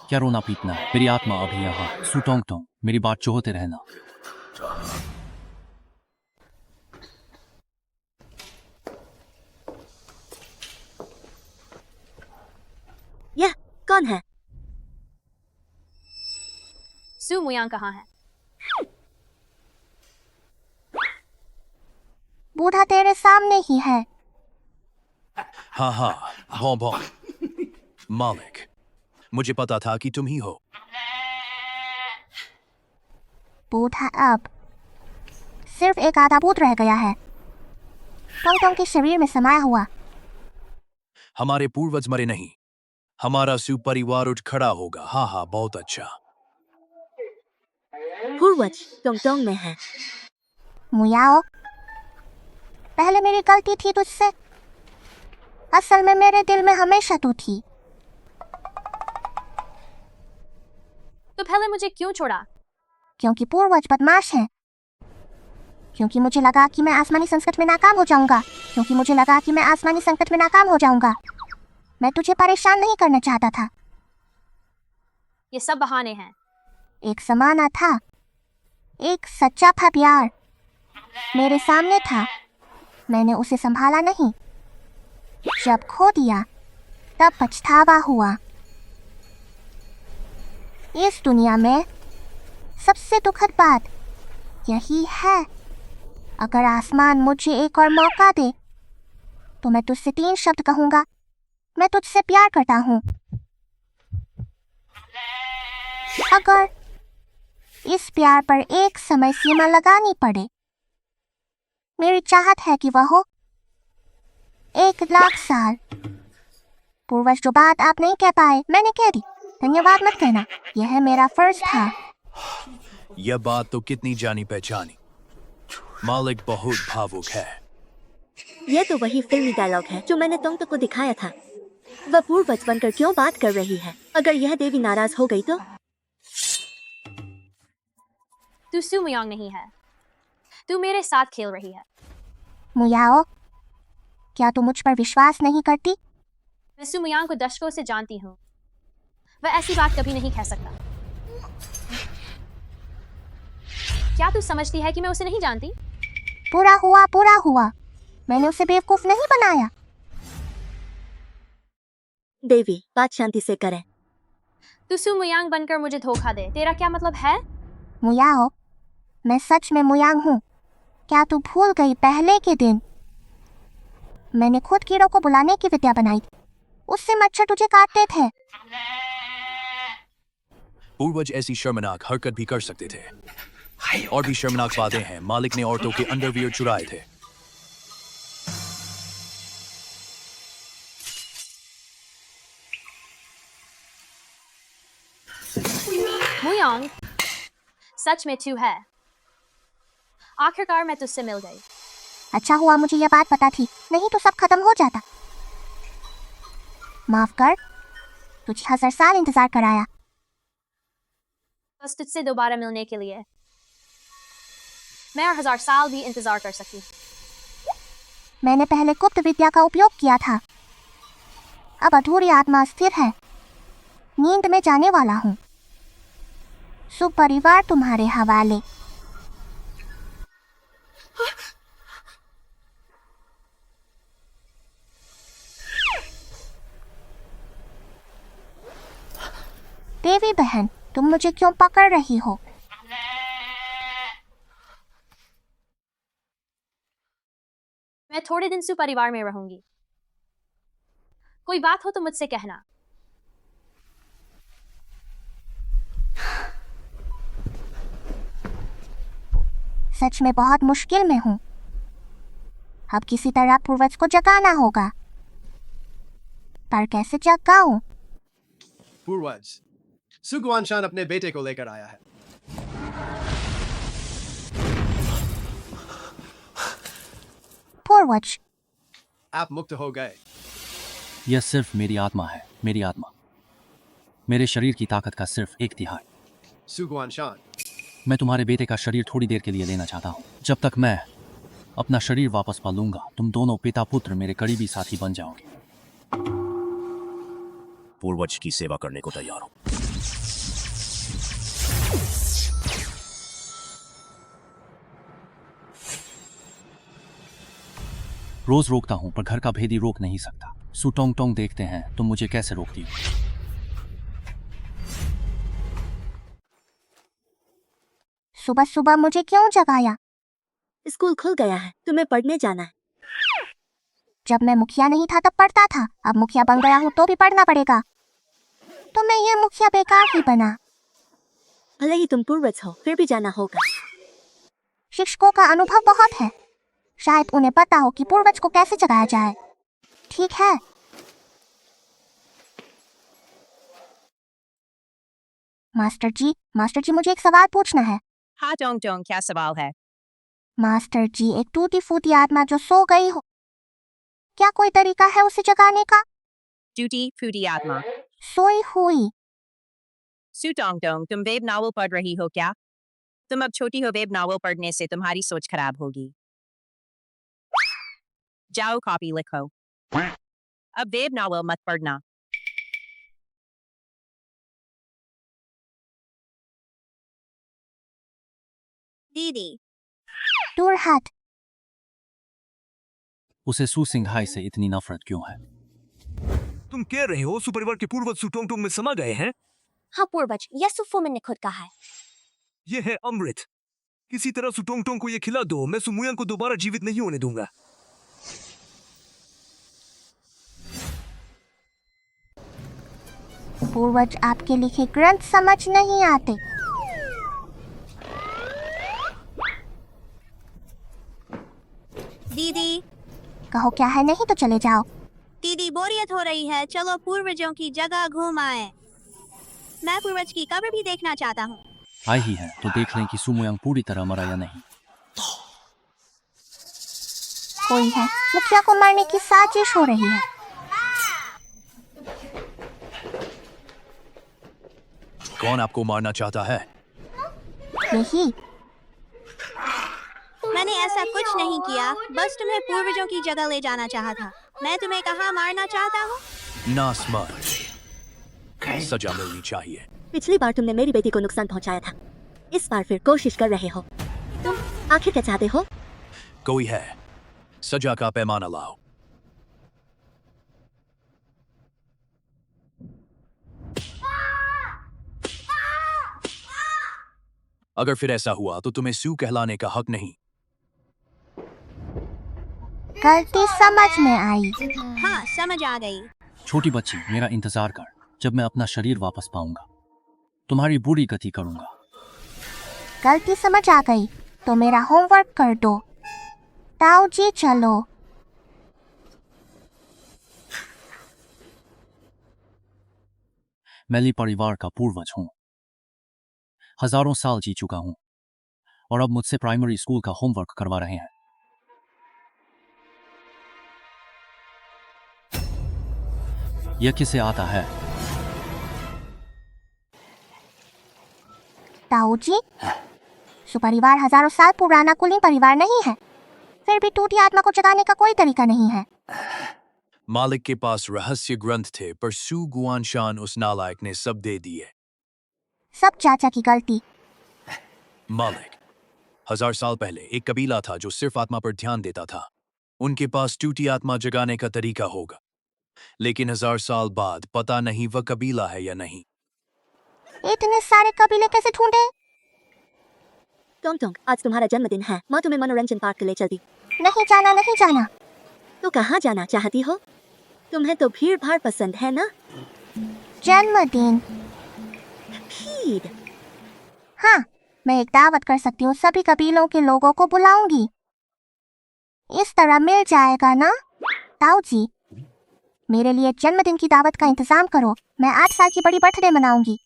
क्या रोना पीटना, मेरी आत्मा अभी यहाँ। सू टोंग टोंग, मेरी बात जोहते रहना। यह कौन है? सू मुयांग कहाँ है? बूढ़ा तेरे सामने ही है। हाँ हाँ, भौं भौं। मालिक, मुझे पता था कि तुम ही हो। बूढ़ा अब सिर्फ एक आधा भूत रह गया है, टोंग टोंग के शरीर में समाया हुआ। हमारे पूर्वज मरे नहीं, हमारा सुपरिवार उठ खड़ा होगा। हाँ हाँ, बहुत अच्छा। पूर्वज टोंग टोंग में है। मुयाओ, पहले मेरी गलती थी तुझसे। असल में मेरे दिल में हमेशा तू थी। तो पहले मुझे क्यों छोड़ा? क्योंकि पूर्वज बदमाश है, क्योंकि मुझे लगा कि मैं आसमानी संकट में नाकाम हो जाऊंगा, क्योंकि मुझे लगा कि मैं आसमानी संकट में नाकाम हो जाऊंगा। मैं तुझे परेशान नहीं करना चाहता था। ये सब बहाने हैं। एक समाना था, एक सच्चा था प्यार मेरे सामने था, मैंने उसे संभाला नहीं। जब खो दिया तब पछतावा हुआ। इस दुनिया में सबसे दुखद बात यही है। अगर आसमान मुझे एक और मौका दे तो मैं तुझसे 3 शब्द कहूंगा, मैं तुझसे प्यार करता हूँ। अगर इस प्यार पर एक समय सीमा लगानी पड़े, मेरी चाहत है कि वह हो 1,00,000 साल। पूर्वज, जो बात आप नहीं कह पाए मैंने कह दी, धन्यवाद मत कहना, यह मेरा फर्ज था। यह बात तो कितनी जानी पहचानी। मालिक बहुत भावुक है। यह तो वही फिल्मी डायलॉग है जो मैंने टोंग टोंग को दिखाया था। वह पूर्वज बनकर क्यों बात कर रही है? अगर यह देवी नाराज हो गई तो? तू सू मुयांग नहीं है, तू मेरे साथ खेल रही है। मुयाओ, क्या तू मुझ पर विश्वास नहीं करती? मैं सू मुयांग को दशकों से जानती हूँ, वह ऐसी बात कभी नहीं कह सकता। क्या तू समझती है कि मैं उसे नहीं जानती? पूरा हुआ, मैंने उसे बेवकूफ नहीं बनाया। देवी, बात शांति से करें। तू सू मुयांग बनकर मुझे धोखा दे, तेरा क्या मतलब है? मुयाओ, मैं सच में मुयांग हूँ। क्या तू भूल गई पहले के दिन? मैंने खुद कीड़ों को बुलाने की विद्या बनाई, उससे मच्छर तुझे काटते थे। पूर्वज ऐसी शर्मनाक हरकत भी कर सकते थे। और भी शर्मनाक बातें हैं, मालिक ने औरतों के अंडरवियर चुराए थे। मुयांग, सच में तू है। आखिरकार मैं तुझसे मिल गई। अच्छा हुआ मुझे यह बात पता थी, नहीं तो सब खत्म हो जाता। माफ कर, तुझे 1000 साल इंतजार कराया। बस तुझसे दोबारा मिलने के लिए मैं और 1000 साल भी इंतजार कर सकती हूँ। मैंने पहले गुप्त विद्या का उपयोग किया था, अब अधूरी आत्मा स्थिर है, नींद में जाने वाला हूँ। सुपरिवार तुम्हारे हवाले। देवी बहन, तुम मुझे क्यों पकड़ रही हो? मैं थोड़े दिन सू परिवार में रहूंगी। कोई बात हो तो मुझसे कहना। सच में बहुत मुश्किल में हूँ। अब किसी तरह पूर्वज को जगाना होगा, पर कैसे जगाऊं? पूर्वज, सु गुआनशान अपने बेटे को लेकर आया है। पूर्वज, आप मुक्त हो गए। यह सिर्फ मेरी आत्मा है, मेरी आत्मा। मेरे शरीर की ताकत का सिर्फ 1/3। सु गुआनशान, मैं तुम्हारे बेटे का शरीर थोड़ी देर के लिए लेना चाहता हूँ। जब तक मैं अपना शरीर वापस पा लूंगा, तुम दोनों पिता पुत्र मेरे करीबी साथी बन जाओगे। पूर्वज की सेवा करने को तैयार हो। रोज रोकता हूं, पर घर का भेदी रोक नहीं सकता। सु टोंग टोंग देखते हैं तुम मुझे कैसे रोकती हो। सुबह सुबह मुझे क्यों जगाया? स्कूल खुल गया है, तुम्हें पढ़ने जाना है। जब मैं मुखिया नहीं था तब पढ़ता था, अब मुखिया बन गया हूँ तो भी पढ़ना पड़ेगा। तो मैं ये मुखिया बेकार ही बना। भले ही तुम पूर्वज हो, फिर भी जाना होगा। शिक्षकों का अनुभव बहुत है, शायद उन्हें पता हो कि पूर्वज को कैसे जगाया जाए। ठीक है। मास्टर जी मुझे एक सवाल पूछना है। हाँ टोंग टोंग, क्या सवाल है? मास्टर जी, एक टूटी फूटी आत्मा जो सो गई हो, क्या कोई तरीका है उसे जगाने का? टूटी फूटी आत्मा? सोई हुई। सु टोंग टोंग, तुम वेब नॉवल पढ़ रही हो क्या? तुम अब छोटी हो, वेब नॉवल पढ़ने से तुम्हारी सोच खराब होगी। जाओ कॉपी लिखो। अब वेब नॉवल मत पढ़ना। दीदी, दूर हट। उसे सु सिंघाई से इतनी नफरत क्यों है? तुम कह रहे हो सुपरिवार के पूर्वज सु टोंग टोंग में समा गए हैं? हाँ पूर्वज, यह सुफोमन ने खुद कहा है। ये है अमृत। किसी तरह सु टोंग टोंग को ये खिला दो, मैं सुमुयांग को दोबारा जीवित नहीं होने दूंगा। पूर्वज आपके लिखे ग्रंथ समझ नहीं आते। दीदी, कहो क्या है, नहीं तो चले जाओ। दीदी बोरियत हो रही है, चलो पूर्वजों की जगह घूम आए। मैं पूर्वज की कब्र भी देखना चाहता हूँ। आई ही है तो देख लें कि सुमुयांग पूरी तरह मरा या नहीं। कोई है, मुखिया को मारने की साजिश हो रही है। कौन आपको मारना चाहता है? यही। मैंने ऐसा कुछ नहीं किया, बस तुम्हें पूर्वजों की जगह ले जाना चाहा था। मैं तुम्हें कहाँ मारना चाहता हूँ? ना समझ, सजा मिलनी चाहिए। पिछली बार तुमने मेरी बेटी को नुकसान पहुंचाया था, इस बार फिर कोशिश कर रहे हो। तुम आखिर क्या चाहते हो? कोई है, सजा का पैमाना लाओ। अगर फिर ऐसा हुआ तो तुम्हें सू कहलाने का हक नहीं। गलती समझ में आई। हाँ, समझ आ गई। छोटी बच्ची, मेरा इंतजार कर। जब मैं अपना शरीर वापस पाऊंगा, तुम्हारी बुरी गति करूंगा। गलती समझ आ गई तो मेरा होमवर्क कर दो। ताऊ जी चलो। मैं ली परिवार का पूर्वज हूं, हजारों साल जी चुका हूं, और अब मुझसे प्राइमरी स्कूल का होमवर्क करवा रहे हैं। यह किसे आता है? ताऊ जी, सुपरिवार हजारों साल पुराना कुलीन परिवार नहीं है, फिर भी टूटी आत्मा को जगाने का कोई तरीका नहीं है। मालिक के पास रहस्य ग्रंथ थे, पर सू गुआनशान उस नालायक ने सब दे दिए। सब चाचा की गलती। मालिक, 1000 साल पहले एक कबीला था जो सिर्फ आत्मा पर ध्यान देता था। उनके पास टूटी आत्मा जगाने का तरीका होगा, लेकिन 1000 साल बाद पता नहीं वह कबीला है या नहीं। इतने सारे कबीले कैसे ढूंढे? टोंग टोंग, आज तुम्हारा जन्मदिन है, माँ तुम्हें मनोरंजन पार्क ले चलती। नहीं जाना, नहीं जाना। तो कहाँ जाना चाहती हो? तुम्हें तो भीड़ भाड़ पसंद है ना? जन्मदिन। भीड़? हाँ, मैं एक दावत कर सकती हूँ, सभी कबीलों के लोगों को बुलाऊंगी। इस तरह मिल जाएगा ना? ताऊ जी, मेरे लिए जन्मदिन की दावत का इंतजाम करो। मैं 8 साल की बड़ी बर्थडे मनाऊंगी।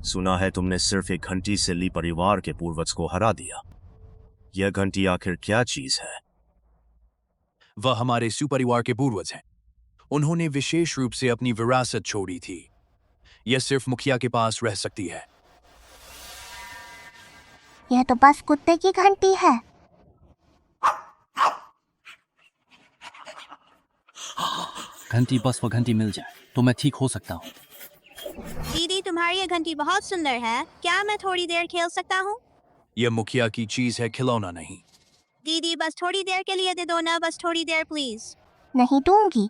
सुना है तुमने सिर्फ एक घंटी से ली परिवार के पूर्वज को हरा दिया। यह घंटी आखिर क्या चीज है? वह हमारे सुपरिवार के पूर्वज हैं। उन्होंने विशेष रूप से अपनी विरासत छोड़ी थी। यह सिर्फ मुखिया के पास रह सकती है। यह तो बस कुत्ते की घंटी है। घंटी बस वो घंटी मिल जाए तो मैं ठीक हो सकता हूँ। दीदी, तुम्हारी ये घंटी बहुत सुंदर है। क्या मैं थोड़ी देर खेल सकता हूँ? यह मुखिया की चीज है, खिलौना नहीं। दीदी, बस थोड़ी देर के लिए दे दो ना, बस थोड़ी देर प्लीज। नहीं दूंगी।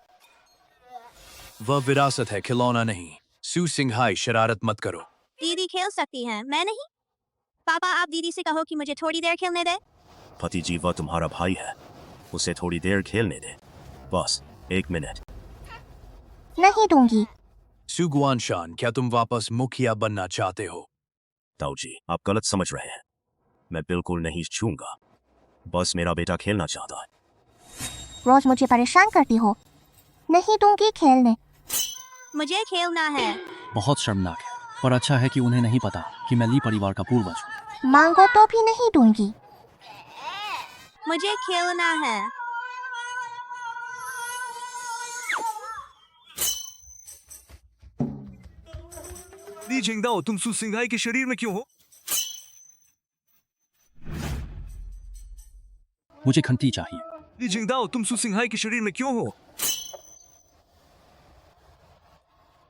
वह विरासत है, खिलौना नहीं। सू सिंघाई, शरारत मत करो। दीदी खेल सकती हैं, मैं नहीं। पापा, आप दीदी से कहो कि मुझे थोड़ी देर खेलने दे। भतीजी, वह तुम्हारा भाई है, उसे थोड़ी देर खेलने दे, बस 1 मिनट। नहीं दूंगी। सू गुआनशान, क्या तुम वापस मुखिया बनना चाहते हो? ताऊ जी, आप गलत समझ रहे हैं। मैं बिल्कुल नहीं छूंगा, बस मेरा बेटा खेलना चाहता है। रोज मुझे परेशान करती हो। नहीं दूंगी खेलने। मुझे खेलना है। बहुत शर्मनाक है, पर अच्छा है कि उन्हें नहीं पता कि मैं ली परिवार का पूर्वज हूँ। मांगो तो भी नहीं दूंगी। मुझे खेलना है। ली जिंगदाओ, तुम सू सिंघाई के शरीर में क्यों हो? मुझे घंटी चाहिए। ली जिंगदाओ, तुम सू सिंघाई के शरीर में क्यों हो?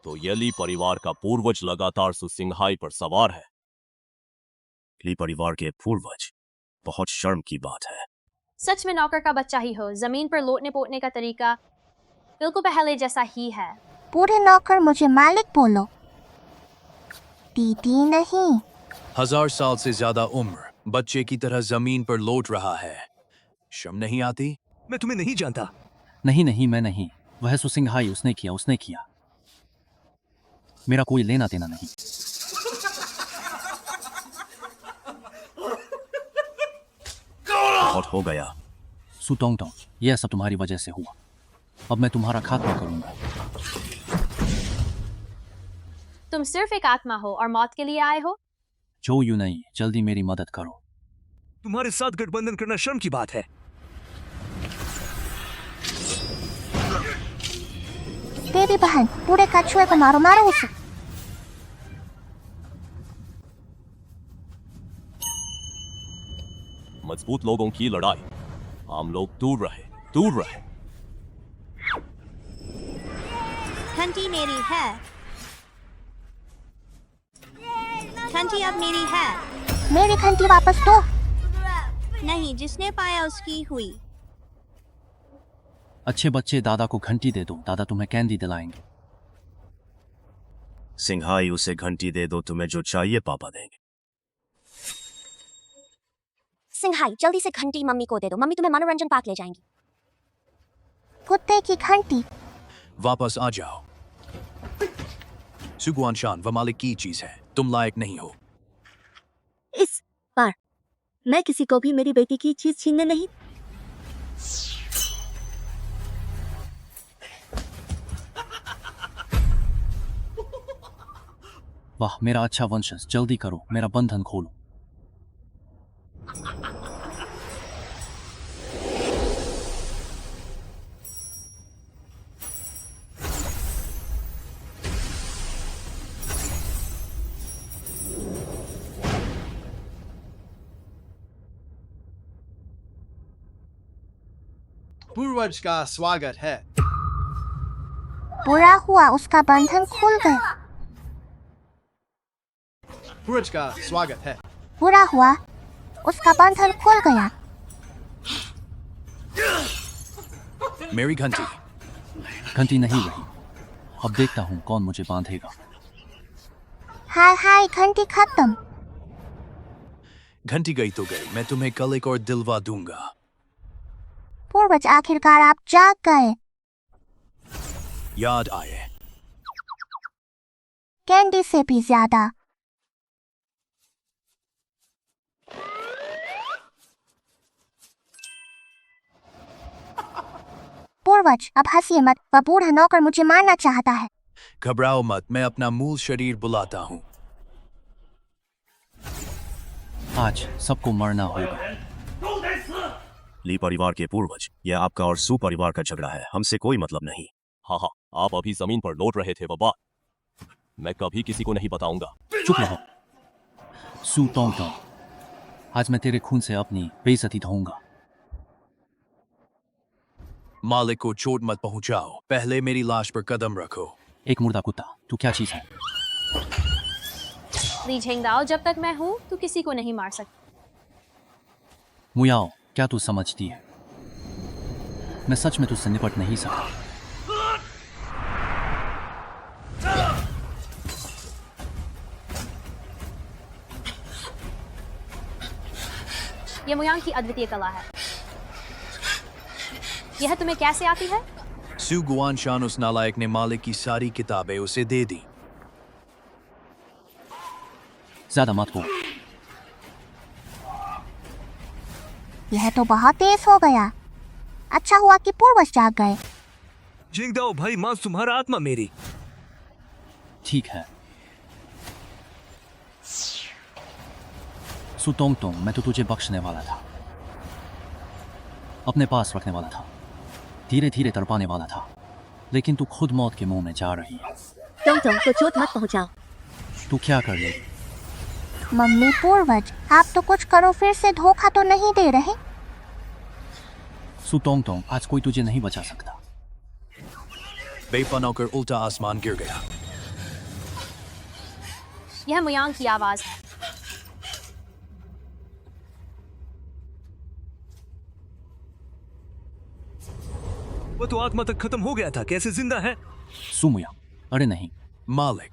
तो ये ली परिवार का पूर्वज लगातार सू सिंघाई पर सवार है। ली परिवार के पूर्वज, बहुत शर्म की बात है। सच में नौकर का बच्चा ही हो। जमीन पर लोटने पोटने का तरीका बिल्कुल पहले जैसा ही है। पूरे नौकर मुझे मालिक बोलो, दीदी नहीं। 1000 साल से ज्यादा उम्र, बच्चे की तरह जमीन पर लौट रहा है। शर्म नहीं आती? मैं तुम्हें नहीं जानता। नहीं नहीं, मैं नहीं। वह सू सिंघाई, उसने किया। मेरा कोई लेना देना नहीं। बहुत हो गया। सू टोंगटोंग, यह सब तुम्हारी वजह से हुआ। अब मैं तुम्हारा खात्मा करूंगा। तुम सिर्फ एक आत्मा हो और मौत के लिए आए हो। जो यूं नहीं, जल्दी मेरी मदद करो। तुम्हारे साथ गठबंधन करना शर्म की बात है। देवी बहन, पूरे कछुए को मारो, मारो उसे। मजबूत लोगों की लड़ाई। आम लोग दूर रहे। घंटी मेरी है। घंटी अब मेरी है। मेरी घंटी वापस दो। नहीं, जिसने पाया उसकी हुई। अच्छे बच्चे, दादा को घंटी दे दो, दादा तुम्हें कैंडी दिलाएंगे। सिंघाई, उसे घंटी दे दो, तुम्हें जो चाहिए पापा देंगे। सिंघाई, जल्दी से घंटी मम्मी को दे दो। मम्मी तुम्हें मनोरंजन पार्क ले जाएंगी। कुत्ते की घंटी। वापस आ जाओ। सू गुआनशान, वह मालिक की चीज है, तुम लायक नहीं हो। इस बार मैं किसी को भी मेरी बेटी की चीज छीनने नहीं। वाह, मेरा अच्छा वंशज, जल्दी करो, मेरा बंधन खोलो। पूर्वज का स्वागत है। बुरा हुआ, उसका बंधन खुल गया। पूर्वज का स्वागत है। बुरा हुआ, उसका बंधन खुल गया। मेरी घंटी। घंटी नहीं रही। अब देखता हूँ कौन मुझे बांधेगा। हाय हाय, घंटी खत्म। घंटी गई तो गई, मैं तुम्हें कल एक और दिलवा दूंगा। पूर्वज, आखिरकार आप जाग गए। याद आए। कैंडी से भी ज्यादा। पूर्वज, अब हंसिए मत। वह बूढ़ा नौकर मुझे मारना चाहता है। घबराओ मत, मैं अपना मूल शरीर बुलाता हूँ। आज सबको मरना होगा। ली परिवार के पूर्वज, यह आपका और सू परिवार का झगड़ा है, हमसे कोई मतलब नहीं। हाँ हाँ, आप अभी जमीन पर लौट रहे थे वह बात मैं कभी किसी को नहीं बताऊंगा। चुप रहो सू टोंगटोंग, आज मैं तेरे खून से अपनी बेइज्जती धोऊंगा। मालिक को चोट मत पहुंचाओ, पहले मेरी लाश पर कदम रखो। एक मुर्दा कुत्ता, तू क्या चीज है? ली झेंगदाओ, जब तक मैं हूं तू किसी को नहीं मार सकती। मुयाओ, क्या तू समझती है मैं सच में तुझसे निपट नहीं सकता। यह मुयांग की अद्वितीय कला है। यह तुम्हें कैसे आती है? सू गुआनशान उस नालायक ने मालिक की सारी किताबें उसे दे दी। ज्यादा मत बोल। यह तो बहुत तेज हो गया। अच्छा हुआ कि पूर्वज जाग गए। झेंगदाओ भाई, मां तुम्हारा आत्मा मेरी। ठीक है सू टोंगटोंग, मैं तो तुझे बख्शने वाला था, अपने पास रखने वाला था, धीरे धीरे तड़पाने वाला था, लेकिन तू खुद मौत के मुंह में जा रही है। टोंगटोंग को चोट मत पहुंचाओ। तू क्या कर लेगी? मम्मी, पूर्वज, आप तो कुछ करो, फिर से धोखा तो नहीं दे रहे? सू टोंगटोंग, आज कोई तुझे नहीं बचा सकता। बेपना होकर उल्टा आसमान गिर गया। यह मुयांग की आवाज है। वो तो आत्मा तक खत्म हो गया था, कैसे जिंदा है? सू मुयांग, अरे नहीं मालिक।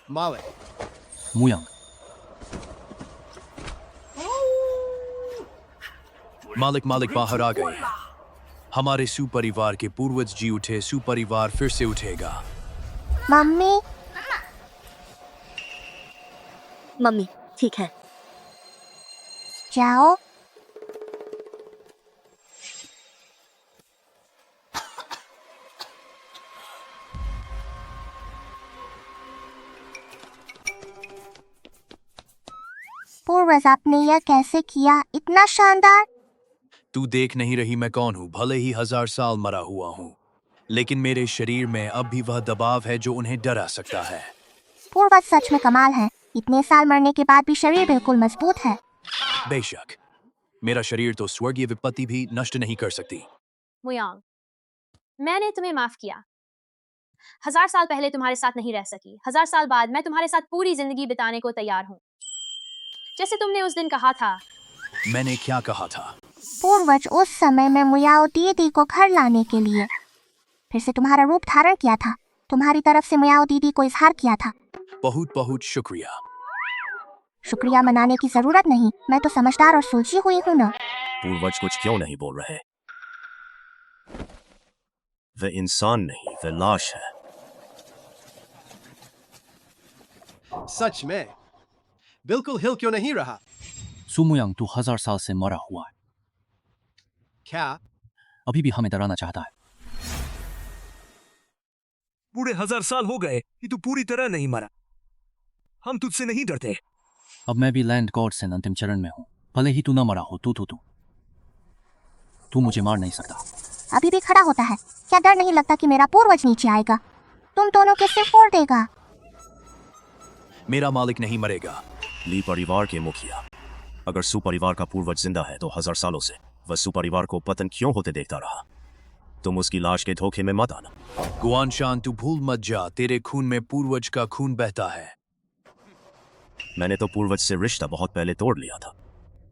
मालिक। मुयांग, मालिक मालिक बाहर आ गए। हमारे सू परिवार के पूर्वज जी उठे, सू परिवार फिर से उठेगा। मम्मी। मम्मी, ठीक है। जाओ। पूर्वज, आपने यह कैसे किया? इतना शानदार। तू देख नहीं रही मैं कौन हूँ? भले ही 1000 साल मरा हुआ हूँ, लेकिन मेरे शरीर में अब भी वह दबाव है जो उन्हें डरा सकता है। पूर्वज सच में कमाल है। इतने साल मरने के बाद भी शरीर बिल्कुल मजबूत है। बेशक, मेरा शरीर तो स्वर्गीय विपत्ति भी नष्ट नहीं कर सकती। मुयांग, मैंने तुम्हें माफ किया। 1000 साल पहले तुम्हारे साथ नहीं रह सकी। 1000 साल बाद मैं तुम्हारे साथ पूरी जिंदगी बिताने को तैयार हूँ, जैसे तुमने उस दिन कहा था। मैंने क्या कहा था? पूर्वज, उस समय मैं मुयाओ दीदी को घर लाने के लिए फिर से तुम्हारा रूप धारण किया था। तुम्हारी तरफ से मुयाओ दीदी को इजहार किया था। बहुत बहुत शुक्रिया। शुक्रिया मनाने की जरूरत नहीं, मैं तो समझदार और सुलझी हुई हूँ ना। पूर्वज कुछ क्यों नहीं बोल रहे? वे इंसान नहीं, वे लाश है। सच में बिल्कुल हिल क्यों नहीं रहा? सू मुयांग, तू 1000 साल से मरा हुआ है। क्या? अभी भी हमें डराना चाहता है। पूरे 1000 साल हो गए कि तू पूरी तरह नहीं मरा। हम तुझसे नहीं डरते। अब मैं भी लैंड गॉड से अंतिम चरण में हूँ, भले ही तू न मरा हो। तू मुझे मार नहीं सकता। अभी भी खड़ा होता है। क्या डर नहीं लगता कि मेरा पूर्वज नीचे आएगा, तुम दोनों के सिर फोड़ देगा? मेरा मालिक नहीं मरेगा। ली परिवार के मुखिया, अगर सू परिवार का पूर्वज जिंदा है तो 1000 सालों से वह सू परिवार को पतन क्यों होते देखता रहा? तुम उसकी लाश के धोखे में मत आना। गुआनशान, तू भूल मत जा, तेरे खून में पूर्वज का खून बहता है। मैंने तो पूर्वज से रिश्ता बहुत पहले तोड़ लिया था।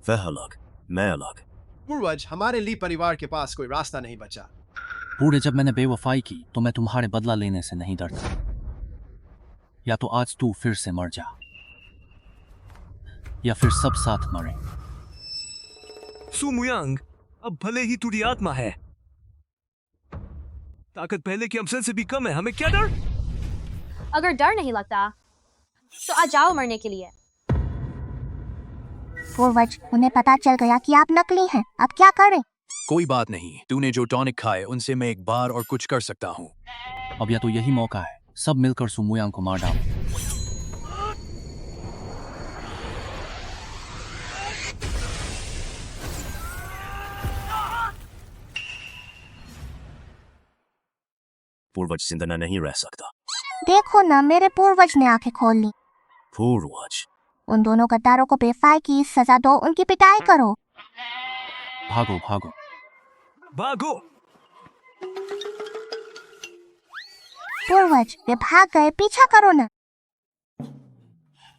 वह अलग, मैं अलग। पूर्वज, हमारे ली परिवार के पास कोई रास्ता नहीं बचा। पूरे जब मैंने बेवफाई की तो मैं तुम्हारे बदला लेने से नहीं डरता। या तो आज तू फिर से मर जा, या फिर सब साथ मरे। सू मुयांग, अब भले ही तुझी आत्मा है, ताकत पहले के हमसे भी कम है। हमें क्या डर? अगर डर नहीं लगता तो आ जाओ मरने के लिए। पूर्वज, उन्हें पता चल गया कि आप नकली हैं। अब क्या करें? कोई बात नहीं, तूने जो टॉनिक खाए उनसे मैं एक बार और कुछ कर सकता हूँ। अब या तो यही मौका है, सब मिलकर सु मोयांग को मार डालो। पूर्वज जिंदा नहीं रह सकता। देखो ना, मेरे पूर्वज ने आंखें खोल ली। पूर्वज, उन दोनों गद्दारों को बेफाई की सजा दो, उनकी पिटाई करो। भागो भागो। भागो। पूर्वज, वे भाग गए, पीछा करो ना।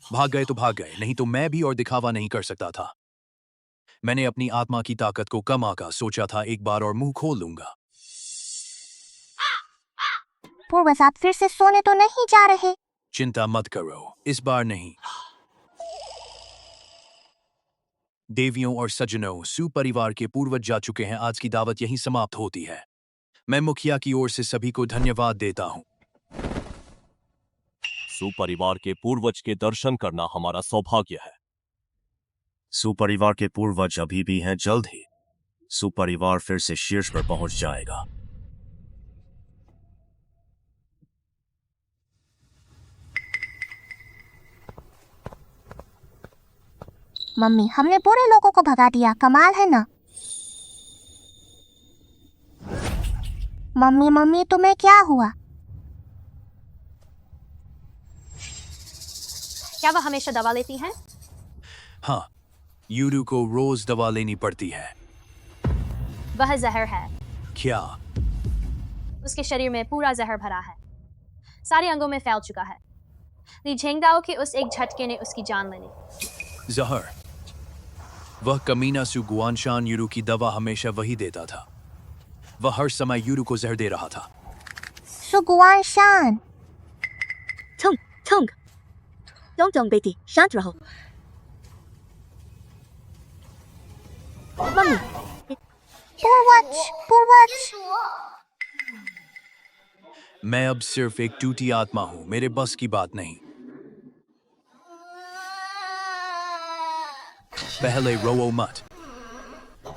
भाग गए तो भाग गए, नहीं तो मैं भी और दिखावा नहीं कर सकता था। मैंने अपनी आत्मा की ताकत को कम आका सोचा था एक बार और मुंह खोल लूंगा। पूर्वज, आप फिर से सोने तो नहीं जा रहे? चिंता मत करो, इस बार नहीं। देवियों और सज्जनों, सु परिवार के पूर्वज जा चुके हैं। आज की दावत यहीं समाप्त होती है। मैं मुखिया की ओर से सभी को धन्यवाद देता हूँ। सुपरिवार के पूर्वज के दर्शन करना हमारा सौभाग्य है। सुपरिवार के पूर्वज अभी भी हैं, जल्द ही सुपरिवार फिर से शीर्ष पर पहुंच जाएगा। मम्मी, हमने बुरे लोगों को भगा दिया, कमाल है ना? मम्मी मम्मी, तुम्हें क्या हुआ? क्या वह हमेशा दवा लेती हैं? हाँ, यूरू को रोज दवा लेनी पड़ती है। वह जहर है। क्या? उसके शरीर में पूरा जहर भरा है, सारे अंगों में फैल चुका है। ली झेंगदाओ के उस एक झटके ने उसकी जान ले ली। जहर? वह कमीना सु गुआनशान यूरू की दवा हमेशा वही देता था। वह हर समय यूरू को जहर दे रहा था। सु गुआनशान। छुंग छुंग, टोंग टोंग बेटी, शांत रहो। मम्मी, पूर्वज पूर्वज। मैं अब सिर्फ एक टूटी आत्मा हूं, मेरे बस की बात नहीं। पहले रो मत,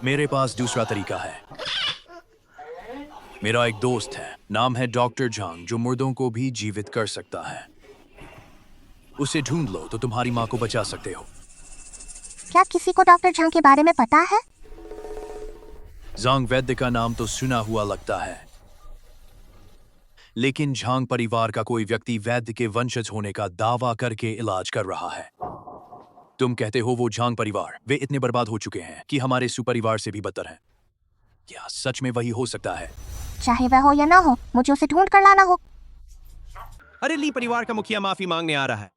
मेरे पास दूसरा तरीका है। मेरा एक दोस्त है, नाम है डॉक्टर झांग, जो मुर्दों को भी जीवित कर सकता है। उसे ढूंढ लो तो तुम्हारी माँ को बचा सकते हो। क्या किसी को डॉक्टर झांग के बारे में पता है? झांग वैद्य का नाम तो सुना हुआ लगता है, लेकिन झांग परिवार का कोई व्यक्ति वैद्य के वंशज होने का दावा करके इलाज कर रहा है। तुम कहते हो वो झांग परिवार, वे इतने बर्बाद हो चुके हैं कि हमारे सुपरिवार से भी बदतर हैं। क्या सच में वही हो सकता है? चाहे वह हो या ना हो, मुझे उसे ढूंढ कर लाना हो। अरे ली परिवार का मुखिया माफी मांगने आ रहा है।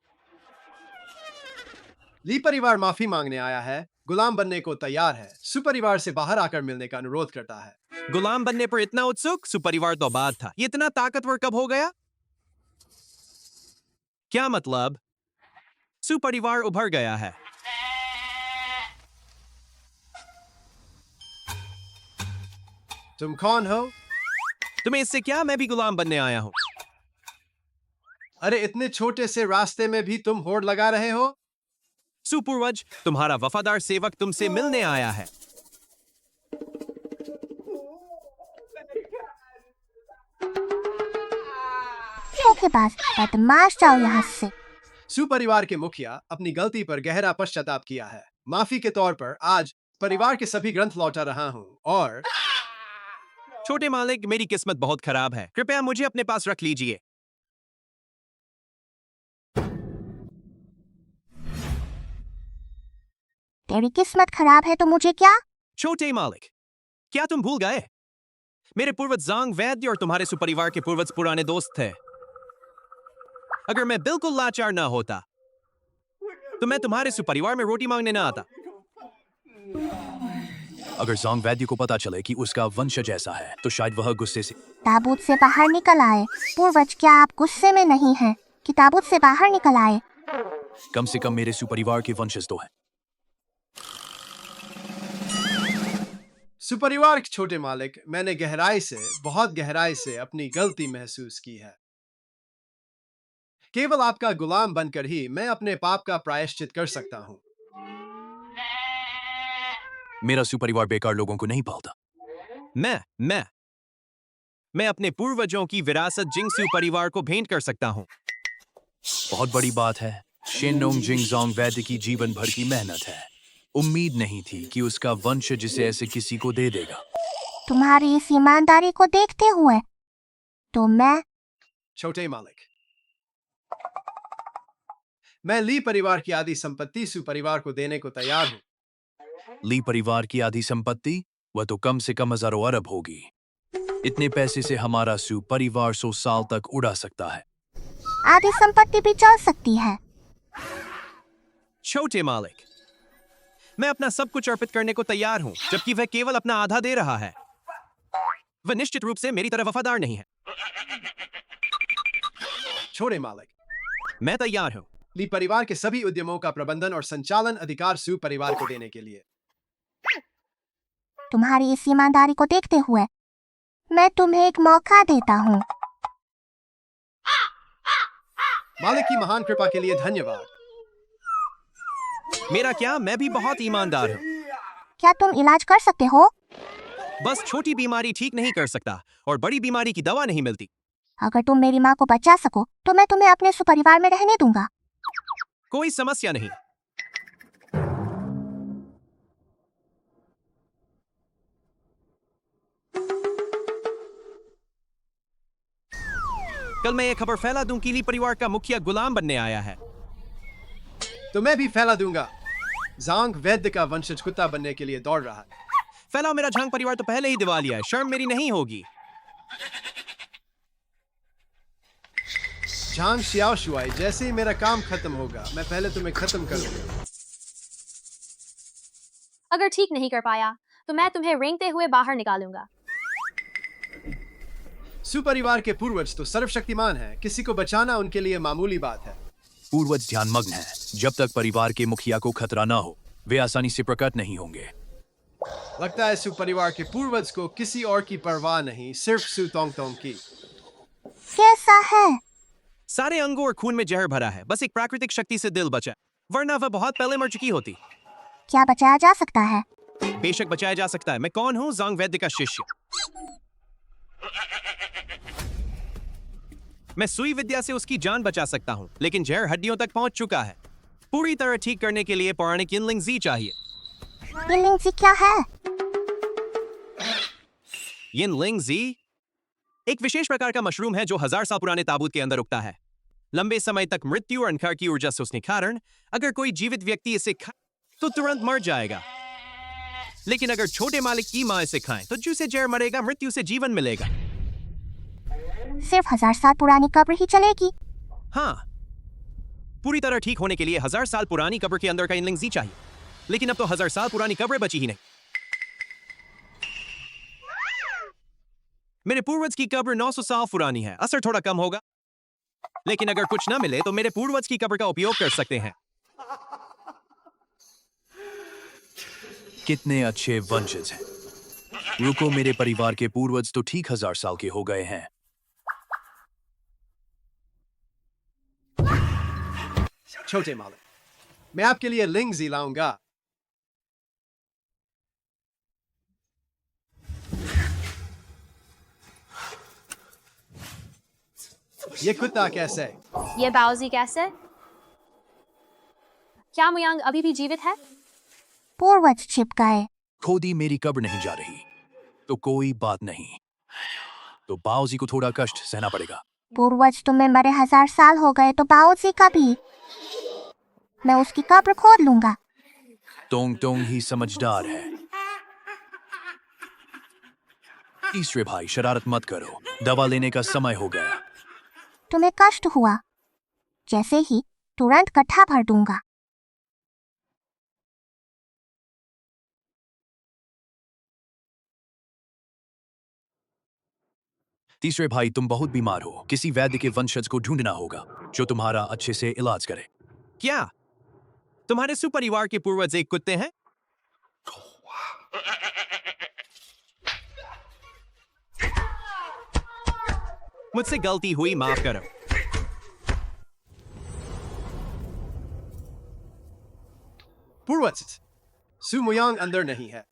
ली परिवार माफी मांगने आया है, गुलाम बनने को तैयार है, सुपरिवार से बाहर आकर मिलने का अनुरोध करता है। गुलाम बनने पर इतना उत्सुक? सुपरिवार तो बाद था, ये इतना ताकतवर कब हो गया? क्या मतलब? सुपरिवार उभर गया है। तुम कौन हो? तुम्हें इससे क्या? मैं भी गुलाम बनने आया हूं। अरे इतने छोटे से रास्ते में भी तुम होड़ लगा रहे हो? सुपूर्वज, तुम्हारा वफादार सेवक तुमसे मिलने आया है। धोखेबाज, बदमाश, जाओ यहाँ से। सुपरिवार के मुखिया अपनी गलती पर गहरा पश्चाताप किया है। माफी के तौर पर आज परिवार के सभी ग्रंथ लौटा रहा हूँ और छोटे मालिक, मेरी किस्मत बहुत खराब है, कृपया मुझे अपने पास रख लीजिए। तेरी किस्मत खराब है तो मुझे क्या? छोटे मालिक, क्या तुम भूल गए? मेरे पूर्वज जांग वैद्य और तुम्हारे सुपरिवार के पूर्वज पुराने दोस्त थे। अगर मैं बिल्कुल लाचार ना होता तो मैं तुम्हारे सुपरिवार में रोटी मांगने ना आता। अगर जांग वैद्य को पता चले कि उसका वंशज ऐसा है तो शायद वह गुस्से से ताबूत से बाहर निकल आए। पूर्वज, क्या आप गुस्से में नहीं हैं कि ताबूत से बाहर निकल आए? कम से कम मेरे सुपरिवार के वंशज तो हैं। सुपरिवार के छोटे मालिक, मैंने बहुत गहराई से अपनी गलती महसूस की है। केवल आपका गुलाम बनकर ही मैं अपने पाप का प्रायश्चित कर सकता हूँ। मेरा सुपरिवार बेकार लोगों को नहीं पालता। मैं अपने पूर्वजों की विरासत जिंगसू परिवार को भेंट कर सकता हूँ। बहुत बड़ी बात है। शेनोंग जिंगजोंग वैद्य की जीवन भर की मेहनत है। उम्मीद नहीं थी कि उसका वंश जिसे ऐसे किसी को दे देगा। तुम्हारी इस ईमानदारी को देखते हुए तो मैं छोटे मालिक, मैं ली परिवार की आधी संपत्ति सु परिवार को देने को तैयार हूँ। ली परिवार की आधी संपत्ति? वह तो कम से कम हजारों अरब होगी। इतने पैसे से हमारा सु परिवार 100 साल तक उड़ा सकता है। आधी संपत्ति भी चल सकती है। छोटे मालिक, मैं अपना सब कुछ अर्पित करने को तैयार हूँ, जबकि वह केवल अपना आधा दे रहा है। वह निश्चित रूप से मेरी तरह वफादार नहीं है। छोटे मालिक, मैं तैयार हूँ। ली परिवार के सभी उद्यमों का प्रबंधन और संचालन अधिकार सु परिवार को देने के लिए। तुम्हारी इस ईमानदारी को देखते हुए मैं तुम्हें एक मौका देता हूँ। मालिक की महान कृपा के लिए धन्यवाद। मेरा क्या, मैं भी बहुत ईमानदार हूँ। क्या तुम इलाज कर सकते हो? बस छोटी बीमारी ठीक नहीं कर सकता और बड़ी बीमारी की दवा नहीं मिलती। अगर तुम मेरी माँ को बचा सको तो मैं तुम्हें अपने सुपरिवार में रहने दूंगा। कोई समस्या नहीं। कल मैं ये खबर फैला दूं कि ली परिवार का मुखिया गुलाम बनने आया है। तो मैं भी फैला दूंगा। जांग वैद्य का वंशज कुत्ता बनने के लिए दौड़ रहा है। फैलाओ, मेरा झांग परिवार तो पहले ही दिवालिया है। शर्म मेरी नहीं होगी। झांग शियाओ शुआई, जैसे ही मेरा काम खत्म होगा मैं पहले तुम्हें खत्म करूंगा। अगर ठीक नहीं कर पाया तो मैं तुम्हें रेंगते हुए बाहर निकालूंगा। सुपरिवार के पूर्वज तो सर्वशक्तिमान हैं। किसी को बचाना उनके लिए मामूली बात है। पूर्वज ध्यानमग्न हैं। जब तक परिवार के मुखिया को खतरा ना हो वे आसानी से प्रकट नहीं होंगे। लगता है सुपरिवार के पूर्वज को किसी और की परवाह नहीं, सिर्फ सु तोंगतोंग की। कैसा है? सारे अंगों और खून में जहर भरा है। बस एक प्राकृतिक शक्ति से दिल बचा, वरना वह बहुत पहले मर चुकी होती। क्या बचाया जा सकता है? बेशक बचाया जा सकता है। मैं कौन हूँ? जांग वैद्य का शिष्य। मैं सुई विद्या से उसकी जान बचा सकता हूँ, लेकिन जहर हड्डियों तक पहुंच चुका है। पूरी तरह ठीक करने के लिए पौराणिक यिनलिंग जी चाहिए। यिनलिंग जी क्या है? यिनलिंग जी एक विशेष प्रकार का मशरूम है जो 1000 साल पुराने ताबूत के अंदर उगता है। लंबे समय तक मृत्यु और अंधकार की ऊर्जा से उसके कारण अगर कोई जीवित व्यक्ति इसे खाए तो तुरंत मर जाएगा, लेकिन अगर छोटे मालिक की मां इसे खाए तो जिसे जहर मरेगा, मृत्यु से जीवन मिलेगा। सिर्फ 1000 साल पुरानी कब्र ही चलेगी? हाँ, पूरी तरह ठीक होने के लिए 1000 साल पुरानी कब्र के अंदर का यिनलिंग जी चाहिए, लेकिन अब तो 1000 साल पुरानी कब्रें बची ही नहीं। मेरे पूर्वज की कब्र 900 साल पुरानी है। असर थोड़ा कम होगा, लेकिन अगर कुछ ना मिले तो मेरे पूर्वज की कब्र का उपयोग कर सकते हैं। कितने अच्छे वंशज हैं। रुको, मेरे परिवार के पूर्वज तो ठीक 1000 साल के हो गए हैं। छोटे मालिक, मैं आपके लिए लिंग जी लाऊंगा। ये कुत्ता कैसे? ये बाओजी कैसे? क्या मुयांग अभी भी जीवित है? पूर्वज छिप गए। खोदी मेरी कब्र नहीं जा रही तो कोई बात नहीं, तो बाओजी को थोड़ा कष्ट सहना पड़ेगा। पूर्वज तुम्हें मरे 1000 साल हो गए तो बाओजी का भी। मैं उसकी कब्र खोद लूंगा। तोंग तोंग ही समझदार है। तीसरे भाई, शरारत मत करो। दवा लेने का समय हो गया। तुम्हें कष्ट हुआ? जैसे ही तुरंत गड्ढा भर दूंगा। तीसरे भाई, तुम बहुत बीमार हो। किसी वैद्य के वंशज को ढूंढना होगा जो तुम्हारा अच्छे से इलाज करे। क्या तुम्हारे सुपरिवार के पूर्वज एक कुत्ते हैं? मुझसे गलती हुई, माफ करो। पूर्वज, सु मुयांग अंदर नहीं है।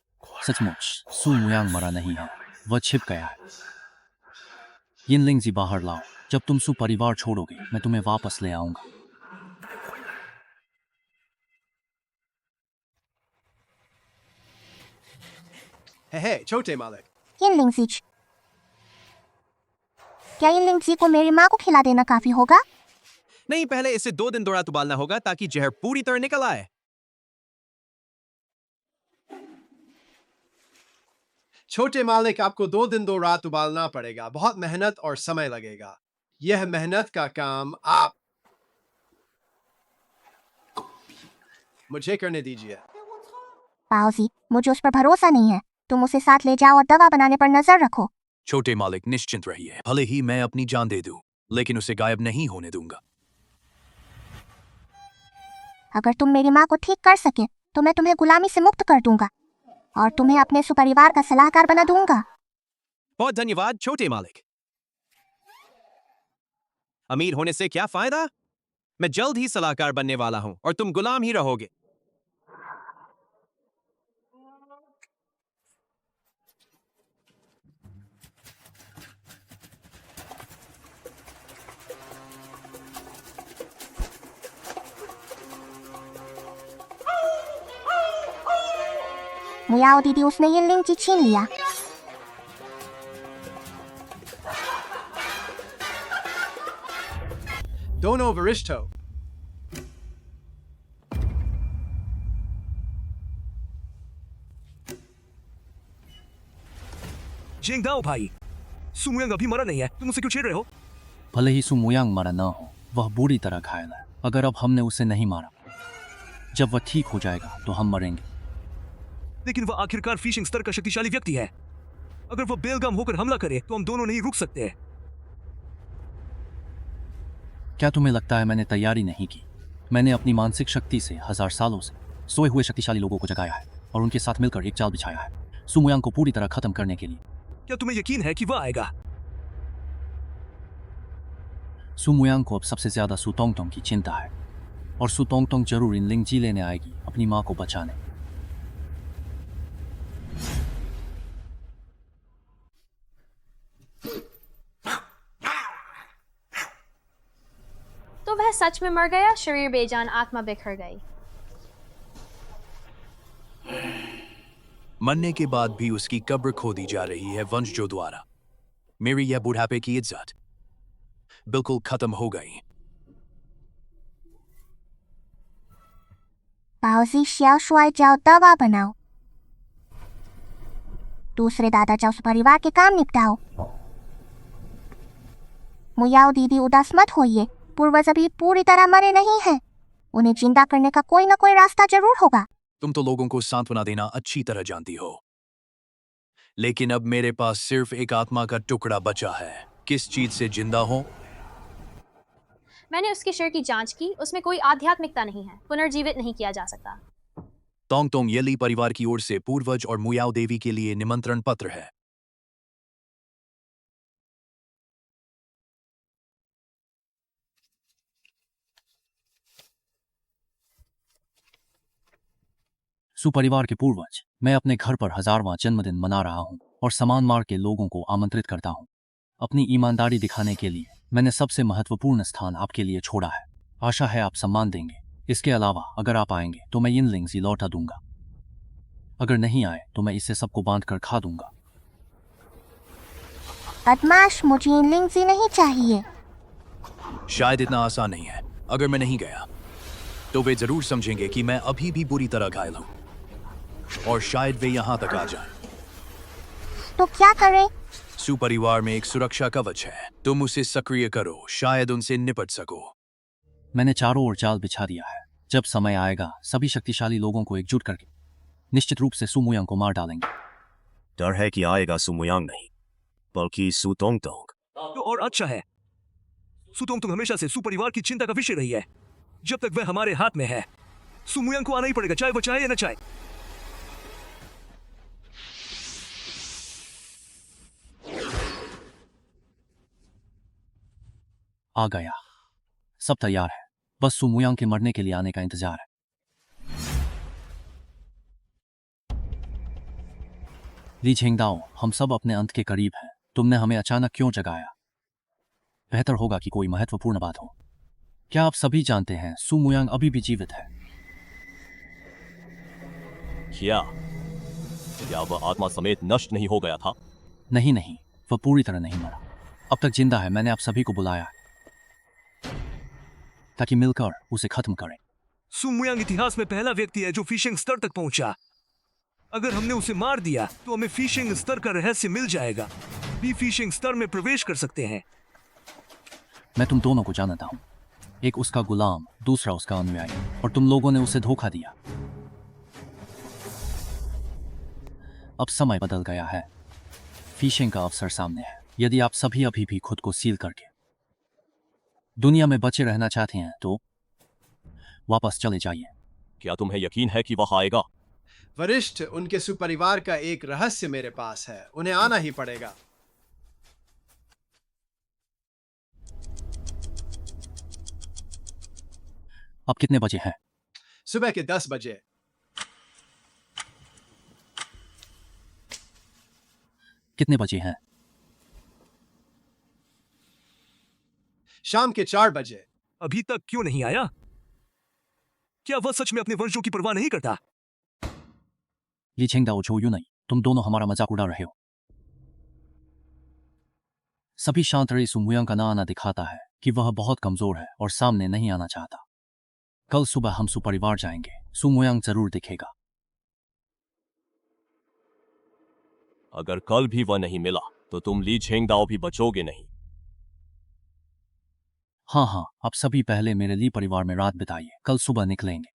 सचमुच सू मुयांग मरा नहीं है, वह छिप गया है। यिनलिंगजी बाहर लाओ, जब तुम सू परिवार छोड़ोगे मैं तुम्हें वापस ले आऊंगा। है छोटे मालिक। यिनलिंगजी, क्या यिनलिंगजी को मेरी माँ को खिला देना काफी होगा? नहीं, पहले इसे 2 दिन दौरान उबालना होगा ताकि जहर पूरी तरह निकल आए। छोटे मालिक, आपको 2 दिन 2 रात उबालना पड़ेगा। बहुत मेहनत और समय लगेगा। यह मेहनत का काम आप मुझे करने दीजिए। पाओजी, मुझे उस पर भरोसा नहीं है। तुम उसे साथ ले जाओ और दवा बनाने पर नजर रखो। छोटे मालिक निश्चिंत रहिए, भले ही मैं अपनी जान दे दूं, लेकिन उसे गायब नहीं होने दूंगा। अगर तुम मेरी माँ को ठीक कर सके तो मैं तुम्हें गुलामी से मुक्त कर दूंगा और तुम्हें अपने सुपरिवार का सलाहकार बना दूंगा। बहुत धन्यवाद छोटे मालिक। अमीर होने से क्या फायदा? मैं जल्द ही सलाहकार बनने वाला हूं और तुम गुलाम ही रहोगे। मुयाओ दीदी, उसने यिनलिंगजी छीन लिया। दोनों वरिष्ठ हो। जिंगदाओ भाई, सू मुयांग अभी मरा नहीं है, तुम उसे क्यों छेड़ रहे हो? भले ही सू मुयांग मरा न हो, वह बुरी तरह घायल है। अगर अब हमने उसे नहीं मारा, जब वह ठीक हो जाएगा तो हम मरेंगे। लेकिन वह आखिरकार फिशिंग स्तर का शक्तिशाली व्यक्ति है। अगर वह बेलगाम होकर हमला करे तो हम दोनों नहीं रुक सकते। क्या तुम्हें लगता है मैंने तैयारी नहीं की? मैंने अपनी मानसिक शक्ति से 1000 सालों से सोए हुए शक्तिशाली लोगों को जगाया है और उनके साथ मिलकर एक जाल बिछाया है सू मुयांग को पूरी तरह खत्म करने के लिए। क्या तुम्हें यकीन है कि वह आएगा? सू मुयांग को अब सबसे ज्यादा सू तोंगतोंग की चिंता है और सू तोंगतोंग जरूर यिनलिंगजी लेने आएगी अपनी माँ को बचाने। तो वह सच में मर गया, शरीर बेजान, आत्मा बिखर गई। मरने के बाद भी उसकी कब्र खोदी जा रही है वंशजों द्वारा। मेरी यह बुढ़ापे की इज्जत बिल्कुल खत्म हो गई। पाओजी, श्याओ शुआई जाओ, दवा बनाओ। दूसरे दादा जाओ, परिवार के काम निपटाओ। मुयाओ दीदी, उदास मत होइए, पूर्वज अभी पूरी तरह मरे नहीं हैं। उन्हें जिंदा करने का कोई ना कोई रास्ता जरूर होगा। तुम तो लोगों को सांत्वना देना अच्छी तरह जानती हो, लेकिन अब मेरे पास सिर्फ एक आत्मा का टुकड़ा बचा है। किस चीज से जिंदा हो? मैंने उसके शरीर की जांच की, उसमें कोई आध्यात्मिकता नहीं है, पुनर्जीवित नहीं किया जा सकता। तोंगतोंग येली परिवार की ओर से पूर्वज और मुयाओ देवी के लिए निमंत्रण पत्र है। सुपरिवार के पूर्वज, मैं अपने घर पर 1000वां जन्मदिन मना रहा हूं और समान मार्ग के लोगों को आमंत्रित करता हूं। अपनी ईमानदारी दिखाने के लिए मैंने सबसे महत्वपूर्ण स्थान आपके लिए छोड़ा है। आशा है आप सम्मान देंगे। इसके अलावा अगर आप आएंगे तो मैं यिनलिंगजी लौटा दूंगा। अगर नहीं आए तो मैं इसे सबको बांध कर खा दूंगा। बदमाश, मुझे यिनलिंगजी नहीं चाहिए। शायद इतना आसान नहीं है। अगर मैं नहीं गया तो वे जरूर समझेंगे कि मैं अभी भी बुरी तरह घायल हूं और शायद वे यहां तक आ जाएं। तो क्या करें? सुपरिवार में एक सुरक्षा कवच है, तुम उसे सक्रिय करो, शायद उनसे निपट सको। मैंने चारों ओर जाल बिछा दिया है। जब समय आएगा सभी शक्तिशाली लोगों को एकजुट करके निश्चित रूप से सू मुयांग को मार डालेंगे। डर है कि आएगा सू मुयांग नहीं, बल्कि सू तोंगतोंग। तो और अच्छा है। सू तोंगतोंग हमेशा से सू परिवार की चिंता का विषय रही है। जब तक वह हमारे हाथ में है, सू मुयांग को आना ही पड़ेगा, चाहे वो चाहे या न चाहे। आ गया, सब तैयार है, बस सू मुयांग के मरने के लिए आने का इंतजार है। ली छेंगदाओ, हम सब अपने अंत के करीब हैं। तुमने हमें अचानक क्यों जगाया? बेहतर होगा कि कोई महत्वपूर्ण बात हो। क्या आप सभी जानते हैं सु मुयांग अभी भी जीवित है? क्या वह आत्मा समेत नष्ट नहीं हो गया था? नहीं नहीं, वह पूरी तरह नहीं मरा, अब तक जिंदा है। मैंने आप सभी को बुलाया है ताकि मिलकर उसे खत्म करें। सु मुयांग इतिहास में पहला व्यक्ति है जो फिशिंग स्तर तक पहुंचा। अगर हमने उसे मार दिया तो हमें फिशिंग स्तर का रहस्य मिल जाएगा। भी फिशिंग स्तर में प्रवेश कर सकते हैं। मैं तुम दोनों को जानता हूं, एक उसका गुलाम, दूसरा उसका अनुयायी, और तुम लोगों ने उसे धोखा दिया। अब समय बदल गया है, फिशिंग का अवसर सामने है। यदि आप सभी अभी भी खुद को सील करके दुनिया में बचे रहना चाहते हैं तो वापस चले जाइए। क्या तुम्हें यकीन है कि वह आएगा? वरिष्ठ, उनके सुपरिवार का एक रहस्य मेरे पास है, उन्हें आना ही पड़ेगा। अब कितने बजे हैं? सुबह के 10 बजे। कितने बजे हैं? शाम के 4 बजे। अभी तक क्यों नहीं आया? क्या वह सच में अपने वंशों की परवाह नहीं करता? ये छेंगदाओ छो यू नहीं, तुम दोनों हमारा मजाक उड़ा रहे हो। सभी शांत रहे। सु मुयांग का ना आना दिखाता है कि वह बहुत कमजोर है और सामने नहीं आना चाहता। कल सुबह हम सुपरिवार जाएंगे, सु मुयांग जरूर दिखेगा। अगर कल भी वह नहीं मिला तो तुम ली छेंगदाओ भी बचोगे नहीं। हाँ हाँ, आप सभी पहले मेरे ली परिवार में रात बिताइए, कल सुबह निकलेंगे।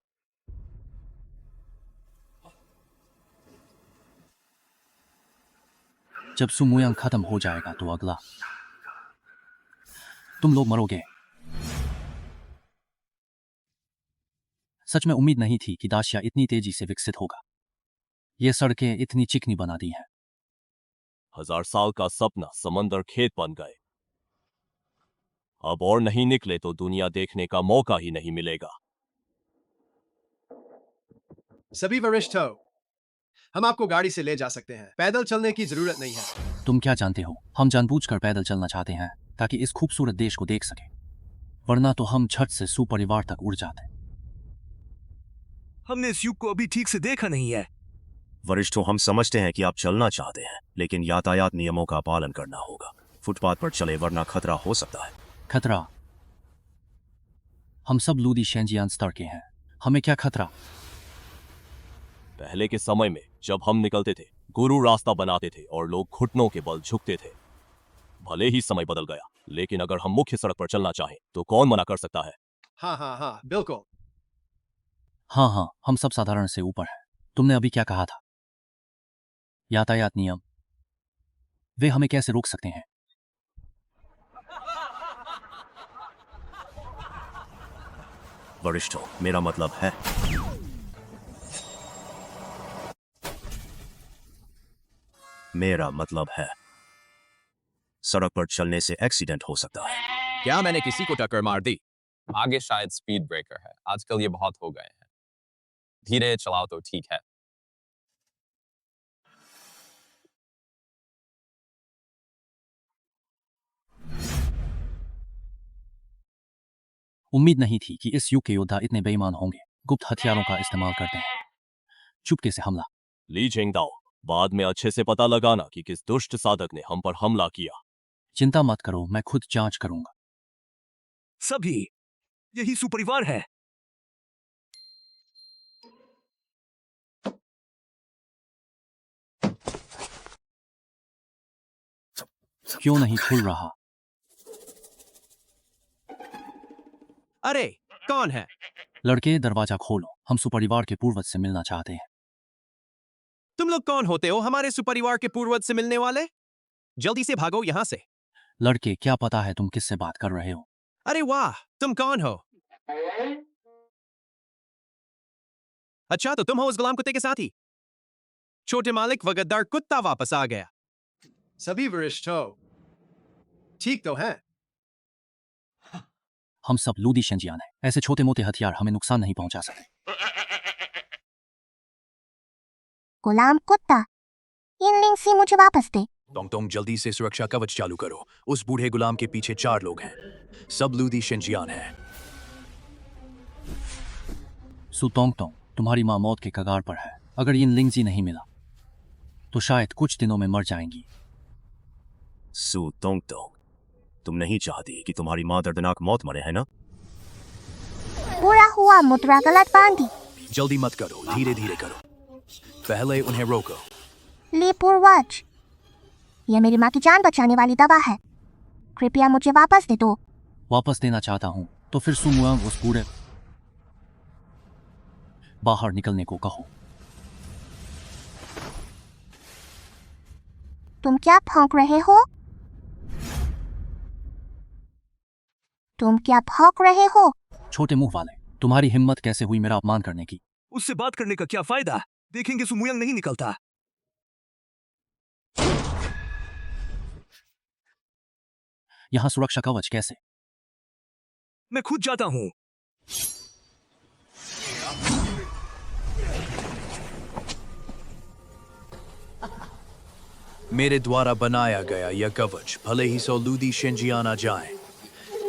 जब सु मुयांग खत्म हो जाएगा तो अगला तुम लोग मरोगे। सच में उम्मीद नहीं थी कि दाशिया इतनी तेजी से विकसित होगा। ये सड़कें इतनी चिकनी बना दी हैं। 1000 साल का सपना समंदर खेत बन गए। अब और नहीं निकले तो दुनिया देखने का मौका ही नहीं मिलेगा। सभी वरिष्ठ हो, हम आपको गाड़ी से ले जा सकते हैं, पैदल चलने की जरूरत नहीं है। तुम क्या जानते हो, हम जानबूझकर पैदल चलना चाहते हैं ताकि इस खूबसूरत देश को देख सके, वरना तो हम झट से सुपरिवार तक उड़ जाते। हमने इस युग को अभी ठीक से देखा नहीं है। वरिष्ठों, हम समझते हैं कि आप चलना चाहते हैं, लेकिन यातायात नियमों का पालन करना होगा। फुटपाथ पर चले वरना खतरा हो सकता है। खतरा? हम सब लूदी शेंजियान स्तर के हैं, हमें क्या खतरा? पहले के समय में जब हम निकलते थे, गुरु रास्ता बनाते थे और लोग घुटनों के बल झुकते थे। भले ही समय बदल गया, लेकिन अगर हम मुख्य सड़क पर चलना चाहें तो कौन मना कर सकता है? हाँ, बिल्कुल। हाँ हाँ, हम सब साधारण से ऊपर हैं। तुमने अभी क्या कहा था? यातायात नियम, वे हमें कैसे रोक सकते हैं? वरिष्ठों, मेरा मतलब है सड़क पर चलने से एक्सीडेंट हो सकता है। क्या मैंने किसी को टक्कर मार दी? आगे शायद स्पीड ब्रेकर है, आजकल ये बहुत हो गए हैं। धीरे चलाओ तो ठीक है। उम्मीद नहीं थी कि इस युग के योद्धा इतने बेईमान होंगे। गुप्त हथियारों का इस्तेमाल करते हैं, चुपके से हमला। ली छेंगदाओ, बाद में अच्छे से पता लगाना कि किस दुष्ट साधक ने हम पर हमला किया। चिंता मत करो, मैं खुद जांच करूंगा। सभी, यही सुपरिवार है। क्यों नहीं खुल रहा? अरे, कौन है? लड़के, दरवाजा खोलो, हम सुपरिवार के पूर्वज से मिलना चाहते हैं। तुम लोग कौन होते हो हमारे सुपरिवार के पूर्वज से मिलने वाले? जल्दी से भागो यहां से। लड़के, क्या पता है तुम किससे बात कर रहे हो? अरे वाह, तुम कौन हो? अच्छा, तो तुम हो उस गुलाम कुत्ते के साथी। छोटे मालिक व गद्दार कुत्ता वापस आ गया। सभी वरिष्ठ हो, ठीक तो हैं? हम सब लूदी शेंजियान हैं, ऐसे छोटे मोटे हथियार हमें नुकसान नहीं पहुंचा सकते। गुलाम कुत्ता, यिनलिंग सी मुझे वापस दे। टोंग टोंग जल्दी से सुरक्षा कवच चालू करो। उस बूढ़े गुलाम के पीछे 4 लोग हैं। सब लूदी शिनजियान हैं। सु टोंग टोंग, तुम्हारी माँ मौत के कगार पर है। अगर यिनलिंग जी नहीं मिला तो शायद कुछ दिनों में मर जाएंगी। सू तोंग तोंग, तुम नहीं चाहती कि तुम्हारी माँ दर्दनाक मौत मरे, है ना? पूरा हुआ मुद्रा गलत बांधी। जल्दी मत करो, धीरे धीरे करो। पहले उन्हें रोको। ली पूर्वज, यह मेरी माँ की जान बचाने वाली दवा है। कृपया मुझे वापस दे दो। वापस देना चाहता हूं तो फिर सु मुआंग उस बूढ़े बाहर निकलने को कहो। तुम क्या भौंक रहे हो? तुम क्या भौंक रहे हो? छोटे मुंह वाले, तुम्हारी हिम्मत कैसे हुई मेरा अपमान करने की? उससे बात करने का क्या फायदा? देखेंगे सुमुयांग नहीं निकलता। यहां सुरक्षा कवच कैसे? मैं खुद जाता हूं। मेरे द्वारा बनाया गया यह कवच भले ही 100 लूदी शिनजियान आ जाए,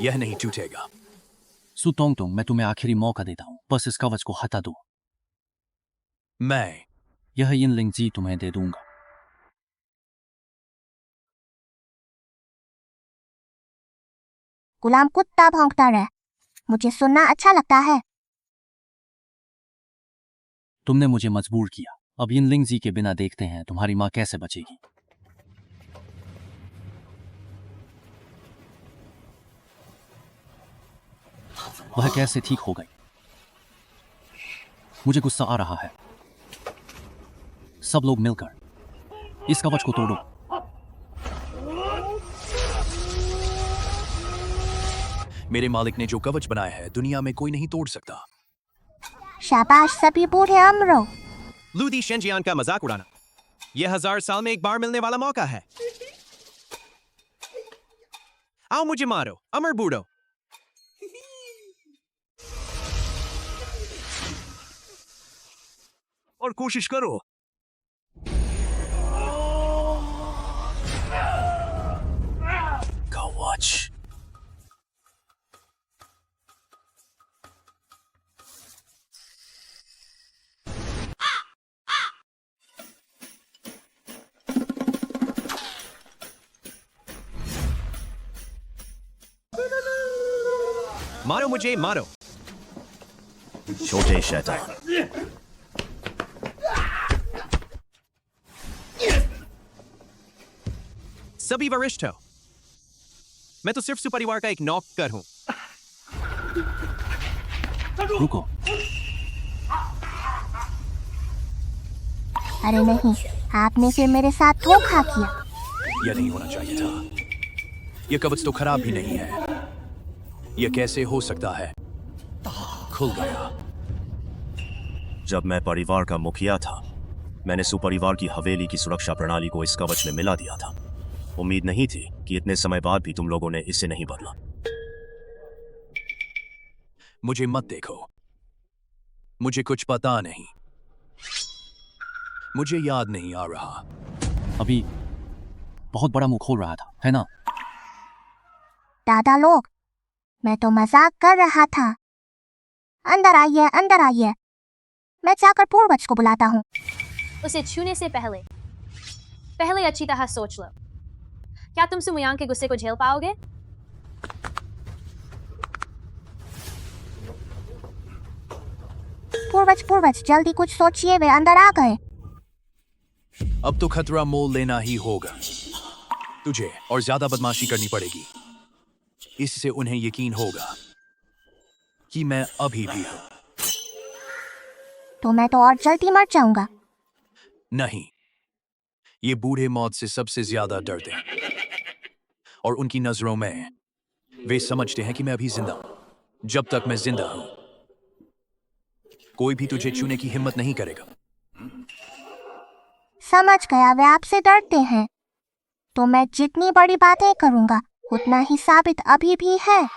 यह नहीं टूटेगा। सु टोंग टोंग, मैं तुम्हें आखिरी मौका देता हूं, बस इस कवच को हटा दो। मैं यह यिनलिंग जी तुम्हें दे दूंगा। गुलाम कुत्ता भौंकता रहे, मुझे सुनना अच्छा लगता है। तुमने मुझे मजबूर किया। अब यिनलिंग जी के बिना देखते हैं तुम्हारी माँ कैसे बचेगी। वह कैसे ठीक हो गई? मुझे गुस्सा आ रहा है। सब लोग मिलकर इस कवच को तोड़ो। मेरे मालिक ने जो कवच बनाया है दुनिया में कोई नहीं तोड़ सकता। शाबाश सभी बूढ़े अमरों। लूदी शिनजियान का मजाक उड़ाना यह 1000 साल में एक बार मिलने वाला मौका है। आओ मुझे मारो, अमर बूढ़ो। और कोशिश करो। कवच। मारो मुझे, मारो। छोटे शैतान। सभी वरिष्ठ हो, मैं तो सिर्फ सुपरिवार का एक नौकर हूं। रुको। अरे नहीं, आपने फिर मेरे साथ धोखा किया। यह नहीं होना चाहिए था। यह कवच तो खराब भी नहीं है। यह कैसे हो सकता है? खुल गया। जब मैं परिवार का मुखिया था, मैंने सुपरिवार की हवेली की सुरक्षा प्रणाली को इस कवच में मिला दिया था। उम्मीद नहीं थी कि इतने समय बाद भी तुम लोगों ने इसे नहीं बदला। मुझे मत देखो, मुझे कुछ पता नहीं। मुझे याद नहीं आ रहा। अभी बहुत बड़ा मुंह खोल रहा था, है ना? दादा लोग, मैं तो मजाक कर रहा था। अंदर आइए, अंदर आइए। मैं जाकर पूर्वज को बुलाता हूँ। उसे छूने से पहले अच्छी तरह सोच लो। क्या तुम सुमुयांग के गुस्से को झेल पाओगे? पूर्वज जल्दी कुछ सोचिए, वे अंदर आ गए। अब तो खतरा मोल लेना ही होगा। तुझे और ज्यादा बदमाशी करनी पड़ेगी। इससे उन्हें यकीन होगा कि मैं अभी भी हूं। तो मैं तो और जल्दी मर जाऊंगा। नहीं, ये बूढ़े मौत से सबसे ज्यादा डरते हैं और उनकी नजरों में वे समझते हैं कि मैं अभी जिंदा हूं। जब तक मैं जिंदा हूं, कोई भी तुझे छूने की हिम्मत नहीं करेगा। समझ गया, वे आपसे डरते हैं। तो मैं जितनी बड़ी बातें करूंगा उतना ही साबित अभी भी है।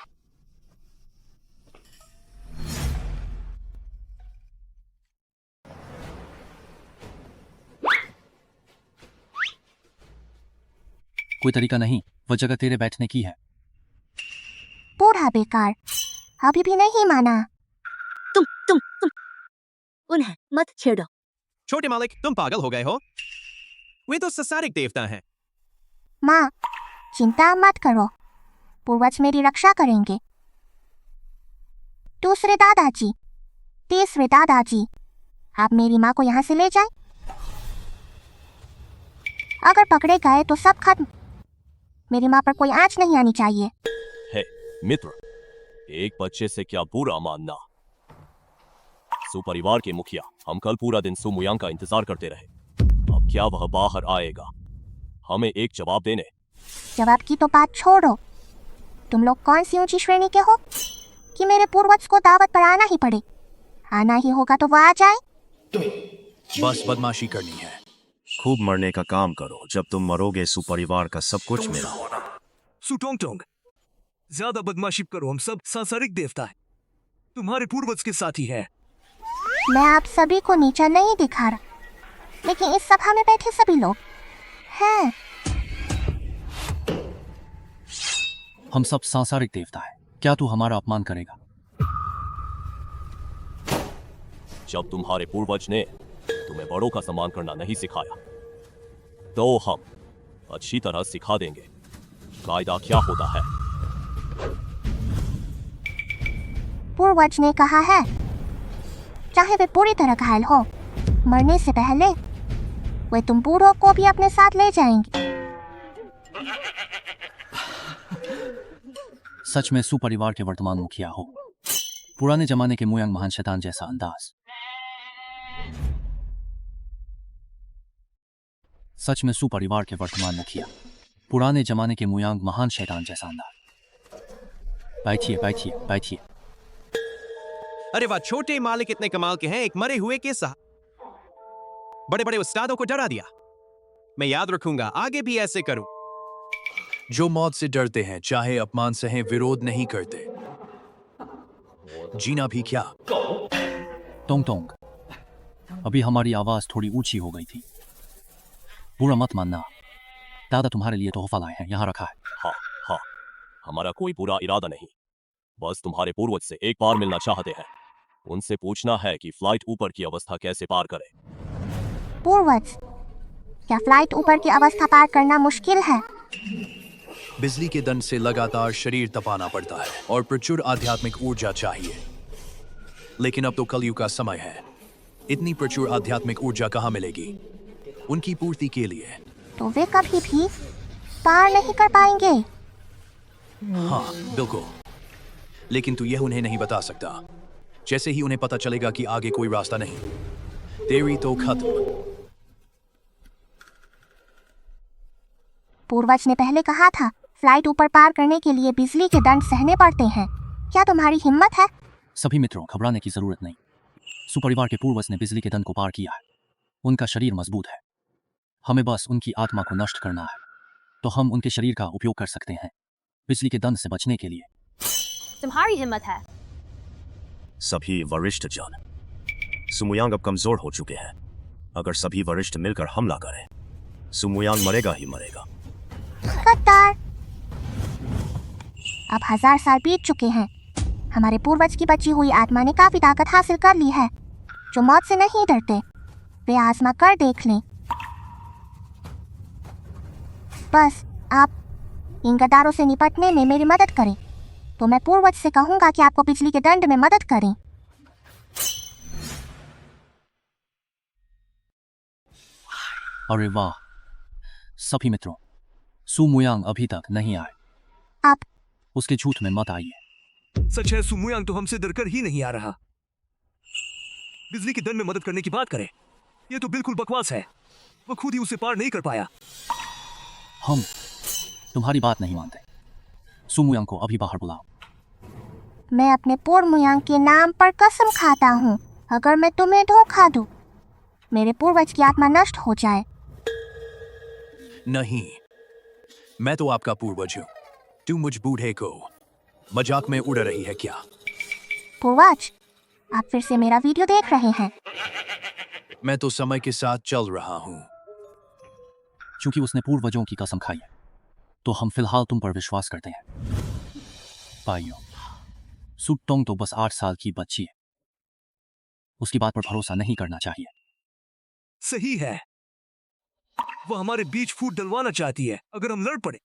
कोई तरीका नहीं, वह जगह तेरे बैठने की है। बूढ़ा बेकार, अभी भी नहीं माना। तुम उन्हें मत छेड़ो। छोटे मालिक, तुम पागल हो गए हो? वे तो संसारिक देवता हैं। माँ, चिंता मत करो, पूर्वज मेरी रक्षा करेंगे। दूसरे दादाजी, तीसरे दादाजी, आप मेरी माँ को यहाँ से ले जाएं। अगर पकड़े गए तो सब खत्म। मेरी माँ पर कोई आंच नहीं आनी चाहिए। है मित्र, एक बच्चे से क्या बुरा मानना। सुपरिवार के मुखिया, हम कल पूरा दिन सु मुयांग का इंतजार करते रहे। अब क्या वह बाहर आएगा? हमें एक जवाब देने। जवाब की तो बात छोड़ो, तुम लोग कौन सी ऊंची श्रेणी के हो कि मेरे पूर्वज को दावत पर आना ही पड़े? आना ही होगा तो वह आ जाए। बस बदमाशी करनी है। खूब मरने का काम करो, जब तुम मरोगे सुपरिवार का सब कुछ मेरा होना। सु टोंगटोंग, ज्यादा बदमाशी करो, हम सब सांसारिक देवता हैं, तुम्हारे पूर्वज के साथी हैं। मैं आप सभी को नीचा नहीं दिखा रहा, लेकिन इस सभा में बैठे सभी लोग हैं। हम सब सांसारिक देवता हैं, क्या तू हमारा अपमान करेगा? जब तुम्हारे पूर्वज ने तुम्हें बड़ों का सम्मान करना नहीं सिखाया, तो हम अच्छी तरह सिखा देंगे कायदा क्या होता है। पूर्वज ने कहा है, चाहे वे पूरी तरह घायल हो, मरने से पहले वे तुम बूढ़ों को भी अपने साथ ले जाएंगे। सच में सुपरिवार के वर्तमान मुखिया हो। पुराने जमाने के मुयांग महान शैतान जैसा अंदाज। सच में सुपरिवार के वर्तमान मुखिया, पुराने जमाने के मुयांग महान शैतान जैसा अंदाज। बैठिए बैठिए बैठिए। अरे वाह, छोटे मालिक इतने कमाल के हैं, एक मरे हुए के साथ बड़े बड़े उस्तादों को डरा दिया। मैं याद रखूंगा, आगे भी ऐसे करूं। जो मौत से डरते हैं, चाहे अपमान सहे, विरोध नहीं करते। जीना भी क्या। टोंग टोंग, अभी हमारी आवाज थोड़ी ऊंची हो गई थी, बुरा मत मानना। दादा तुम्हारे लिए तोहफा लाए हैं, यहाँ रखा है। हाँ हाँ, हमारा कोई बुरा इरादा नहीं, बस तुम्हारे पूर्वज से एक बार मिलना चाहते हैं। उनसे पूछना है कि फ्लाइट ऊपर की अवस्था कैसे पार करे। पूर्वज, क्या फ्लाइट ऊपर की अवस्था पार करना मुश्किल है? बिजली के दंड से लगातार शरीर तपाना पड़ता है और प्रचुर आध्यात्मिक ऊर्जा चाहिए। लेकिन अब तो कलयुग का समय है, इतनी प्रचुर आध्यात्मिक ऊर्जा कहाँ मिलेगी उनकी पूर्ति के लिए? तो वे कभी भी पार नहीं कर पाएंगे। हाँ बिल्कुल, लेकिन तू यह उन्हें नहीं बता सकता। जैसे ही उन्हें पता चलेगा कि आगे कोई रास्ता नहीं, तेरी तो खत्म। पूर्वज ने पहले कहा था, फ्लाइट ऊपर पार करने के लिए बिजली के दंड सहने पड़ते हैं। क्या तुम्हारी हिम्मत है? सभी मित्रों, घबराने की जरूरत नहीं। सुपरिवार के पूर्वज ने बिजली के दंड को पार किया है। उनका शरीर मजबूत है, हमें बस उनकी आत्मा को नष्ट करना है, तो हम उनके शरीर का उपयोग कर सकते हैं बिजली के दंड से बचने के लिए। तुम्हारी हिम्मत है। सभी वरिष्ठ जन, सुमुयांग अब कमजोर हो चुके हैं। अगर सभी वरिष्ठ मिलकर हमला करें, सुमुयांग मरेगा ही मरेगा। गद्दार! अब 1000 साल बीत चुके हैं। हमारे पूर्वज की बची हुई आत्मा ने काफी ताकत हासिल कर ली है। जो मौत से नहीं डरते, वे आजमा कर देख लें। बस आप इन गद्दारों से निपटने में मेरी मदद करें, तो मैं पूर्वज से कहूंगा कि आपको बिजली के दंड में मदद करें। अरे वाह, सभी मित्रों, सु मुयांग अभी तक नहीं आए। आप उसके झूठ में मत आइए। सच है, सु मुयांग तो हमसे डरकर ही नहीं आ रहा। बिजली के दंड में मदद करने की बात करे, ये तो बिल्कुल बकवास है। वो खुद ही उसे पार नहीं कर पाया। हम तुम्हारी बात नहीं मानते। सु मुयांग को अभी बाहर बुलाओ। मैं अपने पूर्व मुयांग के नाम पर कसम खाता हूँ, अगर मैं तुम्हें धोखा दूं, मेरे पूर्वज की आत्मा नष्ट हो जाए। नहीं, मैं तो आपका पूर्वज हूँ। तू मुझ बूढ़े को मजाक में उड़ रही है क्या? पूर्वज, आप फिर से मेरा वीडियो देख रहे हैं। मैं तो समय के साथ चल रहा हूँ। क्योंकि उसने पूर्वजों की कसम खाई है, तो हम फिलहाल तुम पर विश्वास करते हैं। भाइयों, सू टोंग तो बस 8 साल की बच्ची है, उसकी बात पर भरोसा नहीं करना चाहिए। सही है, वो हमारे बीच फूट डलवाना चाहती है। अगर हम लड़ पड़े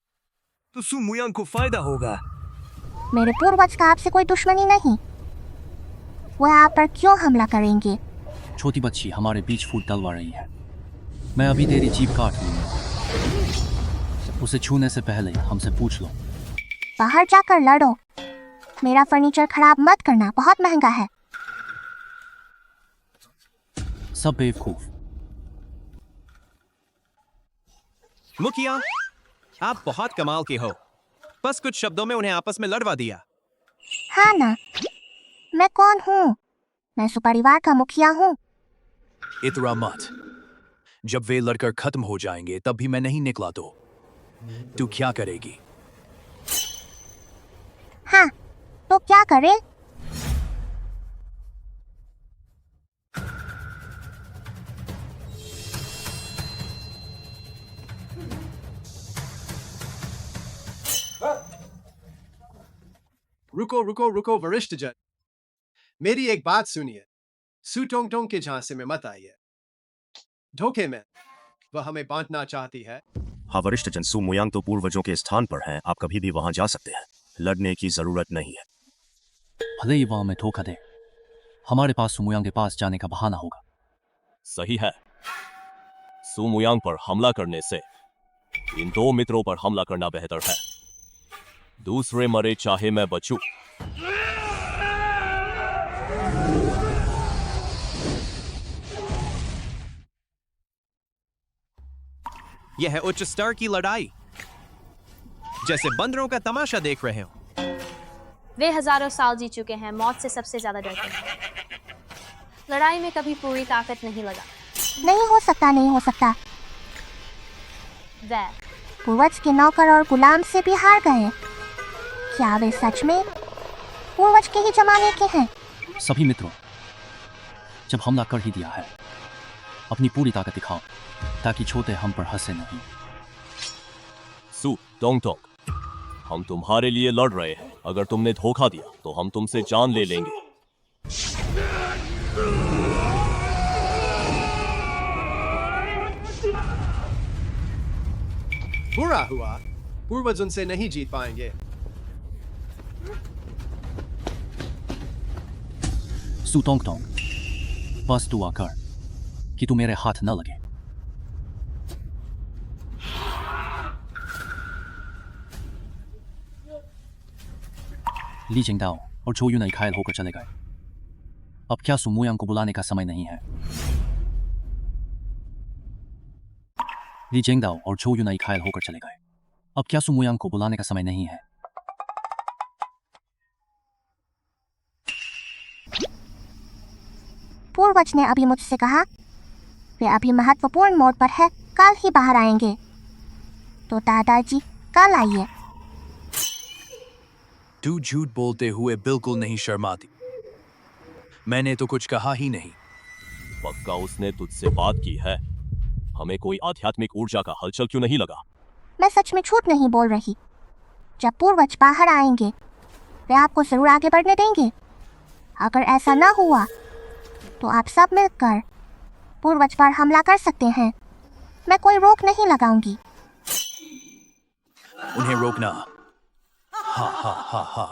तो सू मुयांग को फायदा होगा। मेरे पूर्वज का आपसे कोई दुश्मनी नहीं, वो आप पर क्यों हमला करेंगे? छोटी बच्ची हमारे बीच फूट डलवा रही है। मैं अभी तेरी जीभ काट लूंगा, उसे छूने से पहले हमसे पूछ लो। बाहर जाकर लड़ो, मेरा फर्नीचर खराब मत करना, बहुत महंगा है। सब बेवकूफ। मुखिया, आप बहुत कमाल के हो, बस कुछ शब्दों में उन्हें आपस में लड़वा दिया। हाँ ना, मैं कौन हूँ? मैं सुपरिवार का मुखिया हूँ। इतरा मत, जब वे लड़कर खत्म हो जाएंगे तब भी मैं नहीं निकला तो तू क्या करेगी? हाँ, तो क्या करे? रुको रुको रुको वरिष्ठ जन, मेरी एक बात सुनिए। सू टोंग टोंग के झांसे में मत आइए। धोखे में वह हमें बांटना चाहती है। हाँ वरिष्ठ जन, सू मुयांग तो पूर्वजों के स्थान पर हैं, आप कभी भी वहां जा सकते हैं, लड़ने की जरूरत नहीं है। भले ही वहां में धोखा दे, हमारे पास सू मुयांग के पास जाने का बहाना होगा। सही है, सू मुयांग पर हमला करने से इन 2 मित्रों पर हमला करना बेहतर है। दूसरे मरे चाहे मैं बचूं। यह है उच्च स्तर की लड़ाई, जैसे बंदरों का तमाशा देख रहे हो। वे हजारों साल जी चुके हैं, मौत से सबसे ज्यादा डरते हैं। लड़ाई में कभी पूरी ताकत नहीं लगा। नहीं हो सकता, नहीं हो सकता। वे पूर्वज के नौकर और गुलाम से भी हार गए। क्या वे सच में पूर्वज के ही जमाने के हैं? सभी मित्रों, जब हमला कर ही दिया है, अपनी पूरी ताकत दिखाओ ताकि छोटे हम पर हंसे नहीं। सू टोंग टोंग, हम तुम्हारे लिए लड़ रहे हैं। अगर तुमने धोखा दिया तो हम तुमसे जान ले लेंगे। बुरा हुआ, पूर्वज उनसे नहीं जीत पाएंगे। सू टोंग टोंग, बस दुआ कर कि तू मेरे हाथ न लगे। ली जिंगदाओ और चो यूनाई घायल होकर चले गए। अब क्या सू मुयांग को बुलाने का समय नहीं है? ली जिंगदाओ और चो यूनाई घायल होकर चले गए। अब क्या सू मुयांग को बुलाने का समय नहीं है? पूर्वज ने अभी मुझसे कहा वे अभी महत्वपूर्ण मोड़ पर है, कल ही बाहर आएंगे। तो दादाजी कल आइए। तू झूठ बोलते हुए बिल्कुल नहीं शर्माती। मैंने तो कुछ कहा ही नहीं। पक्का उसने तुझसे बात की है। हमें कोई आध्यात्मिक ऊर्जा का हलचल क्यों नहीं लगा? मैं सच में झूठ नहीं बोल रही। जब पूर्वज बाहर आएंगे वे आपको जरूर आगे बढ़ने देंगे। अगर ऐसा न हुआ तो आप सब मिलकर पूर्वज पर हमला कर सकते हैं। मैं कोई रोक नहीं लगाऊंगी। उन्हें रोकना? हा हा हा हा।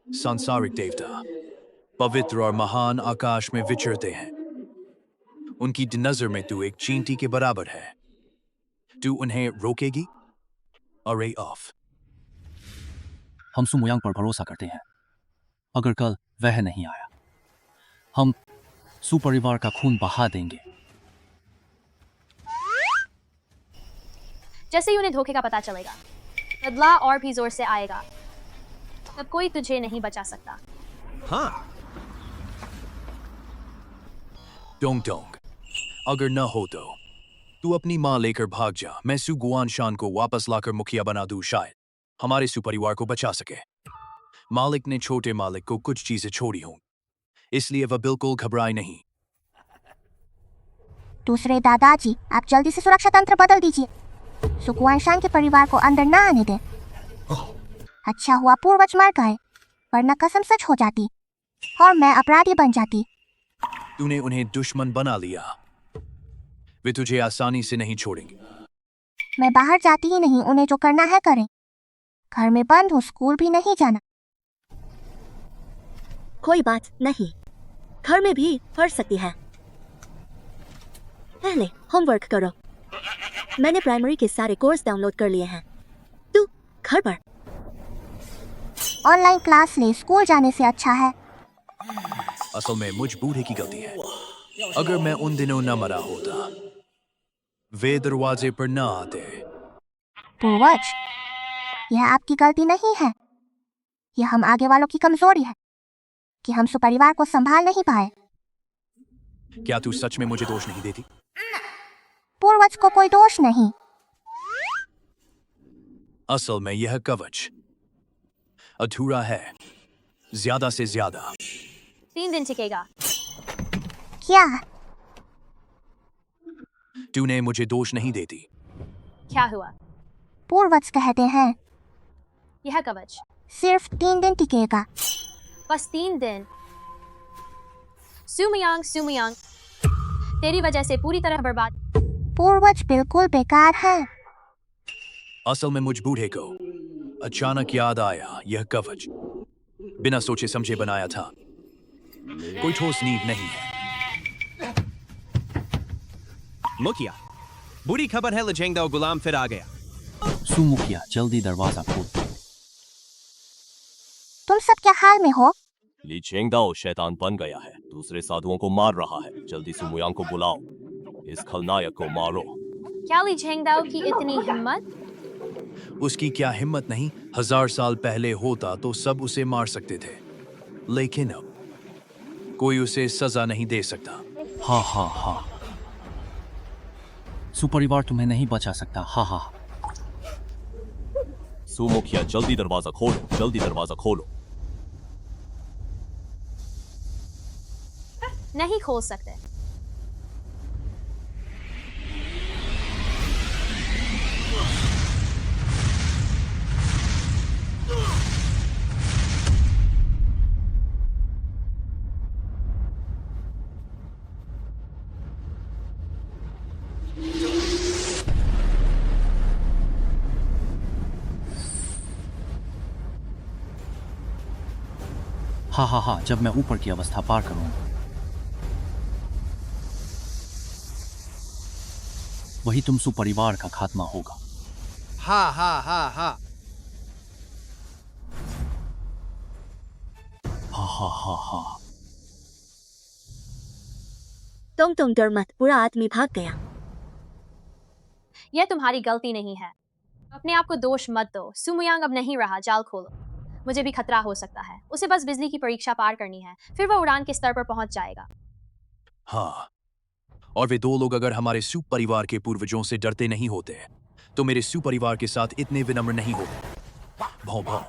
सांसारिक देवता पवित्र और महान आकाश में विचरते हैं। उनकी नजर में तू एक चींटी के बराबर है। तू उन्हें रोकेगी? अरे ऑफ। हम सू मुयांग पर भरोसा करते हैं। अगर कल वह नहीं आया, हम सू परिवार का खून बहा देंगे। जैसे ही उन्हें धोखे का पता चलेगा, बदला और भी जोर से आएगा। तब कोई तुझे नहीं बचा सकता। हाँ। टोंग टोंग, अगर न हो तो तू अपनी माँ लेकर भाग जा। मैं सू गुआनशान को वापस लाकर मुखिया बना दूं, शायद हमारे सू परिवार को बचा सके। मालिक ने छोटे मालिक को कुछ चीजें छोड़ी हों, इसलिए वह बिल्कुल घबराए नहीं। दूसरे दादाजी, आप जल्दी से सुरक्षा तंत्र बदल दीजिए। सुकुआनशान के परिवार को अंदर ना आने दे। अच्छा हुआ पूर्वज मर गए, वरना कसम सच हो जाती और मैं अपराधी बन जाती। तूने उन्हें दुश्मन बना लिया। वे तुझे आसानी से नहीं छोड़ेंगे। मैं बाहर जाती ही नहीं, उन्हें जो करना है करें। घर में बंद हूँ, स्कूल भी नहीं जाना। कोई बात नहीं, घर में भी पढ़ सकती है। पहले होमवर्क करो। मैंने प्राइमरी के सारे कोर्स डाउनलोड कर लिए हैं। तू घर पर ऑनलाइन क्लास ले, स्कूल जाने से अच्छा है। असल में मुझ बूढ़े की गलती है। अगर मैं उन दिनों न मरा होता, वे दरवाजे पर न आते। पूर्वज, यह आपकी गलती नहीं है। यह हम आगे वालों की कमजोरी है कि हम सुपरिवार को संभाल नहीं पाए। क्या तू सच में मुझे दोष नहीं देती? पूर्वज को कोई दोष नहीं। असल में यह कवच अधूरा है, ज्यादा से ज्यादा 3 दिन टिकेगा। क्या? तूने मुझे दोष नहीं देती। क्या हुआ? पूर्वज कहते हैं यह कवच सिर्फ 3 दिन टिकेगा। बस 3 दिन? सुमयांग, तेरी वजह से पूरी तरह बर्बाद। पूर्वज बिल्कुल बेकार है। असल में मुझ बूढ़े को अचानक याद आया, यह कवच बिना सोचे समझे बनाया था। कोई ठोस नींव नहीं है। मुखिया, बुरी खबर है, लजेंगदाओ गुलाम फिर आ गया। सू मुखिया, जल्दी दरवाजा खोल। तुम सब क्या हाल में हो? ली चेंगदाओ शैतान बन गया है, दूसरे साधुओं को मार रहा है। जल्दी सुमुयांग को बुलाओ, इस खलनायक को मारो। क्या ली झेंगदाओ की इतनी हिम्मत? उसकी क्या हिम्मत नहीं, 1000 साल पहले होता तो सब उसे मार सकते थे, लेकिन अब कोई उसे सजा नहीं दे सकता। हा हा हा, सुपरिवार तुम्हें नहीं बचा सकता। हा हा। सू मुखिया, जल्दी दरवाजा खोलो, जल्दी दरवाजा खोलो। नहीं खोल सकते। हा हा हा, जब मैं ऊपर की अवस्था पार करूंगा, वही तुम सुपरिवार का खात्मा होगा। हा हा हा हा। हा हा हा हा। तुम डर मत, पूरा आदमी भाग गया। यह तुम्हारी गलती नहीं है। अपने आप को दोष मत दो। सुमुयांग अब नहीं रहा, जाल खोलो। मुझे भी खतरा हो सकता है। उसे बस बिजली की परीक्षा पार करनी है, फिर वह उड़ान के स्तर पर पहुंच जाएगा। हाँ, और वे 2 लोग अगर हमारे सू परिवार के पूर्वजों से डरते नहीं होते तो मेरे सू परिवार के साथ इतने विनम्र नहीं होते। भौं भौं।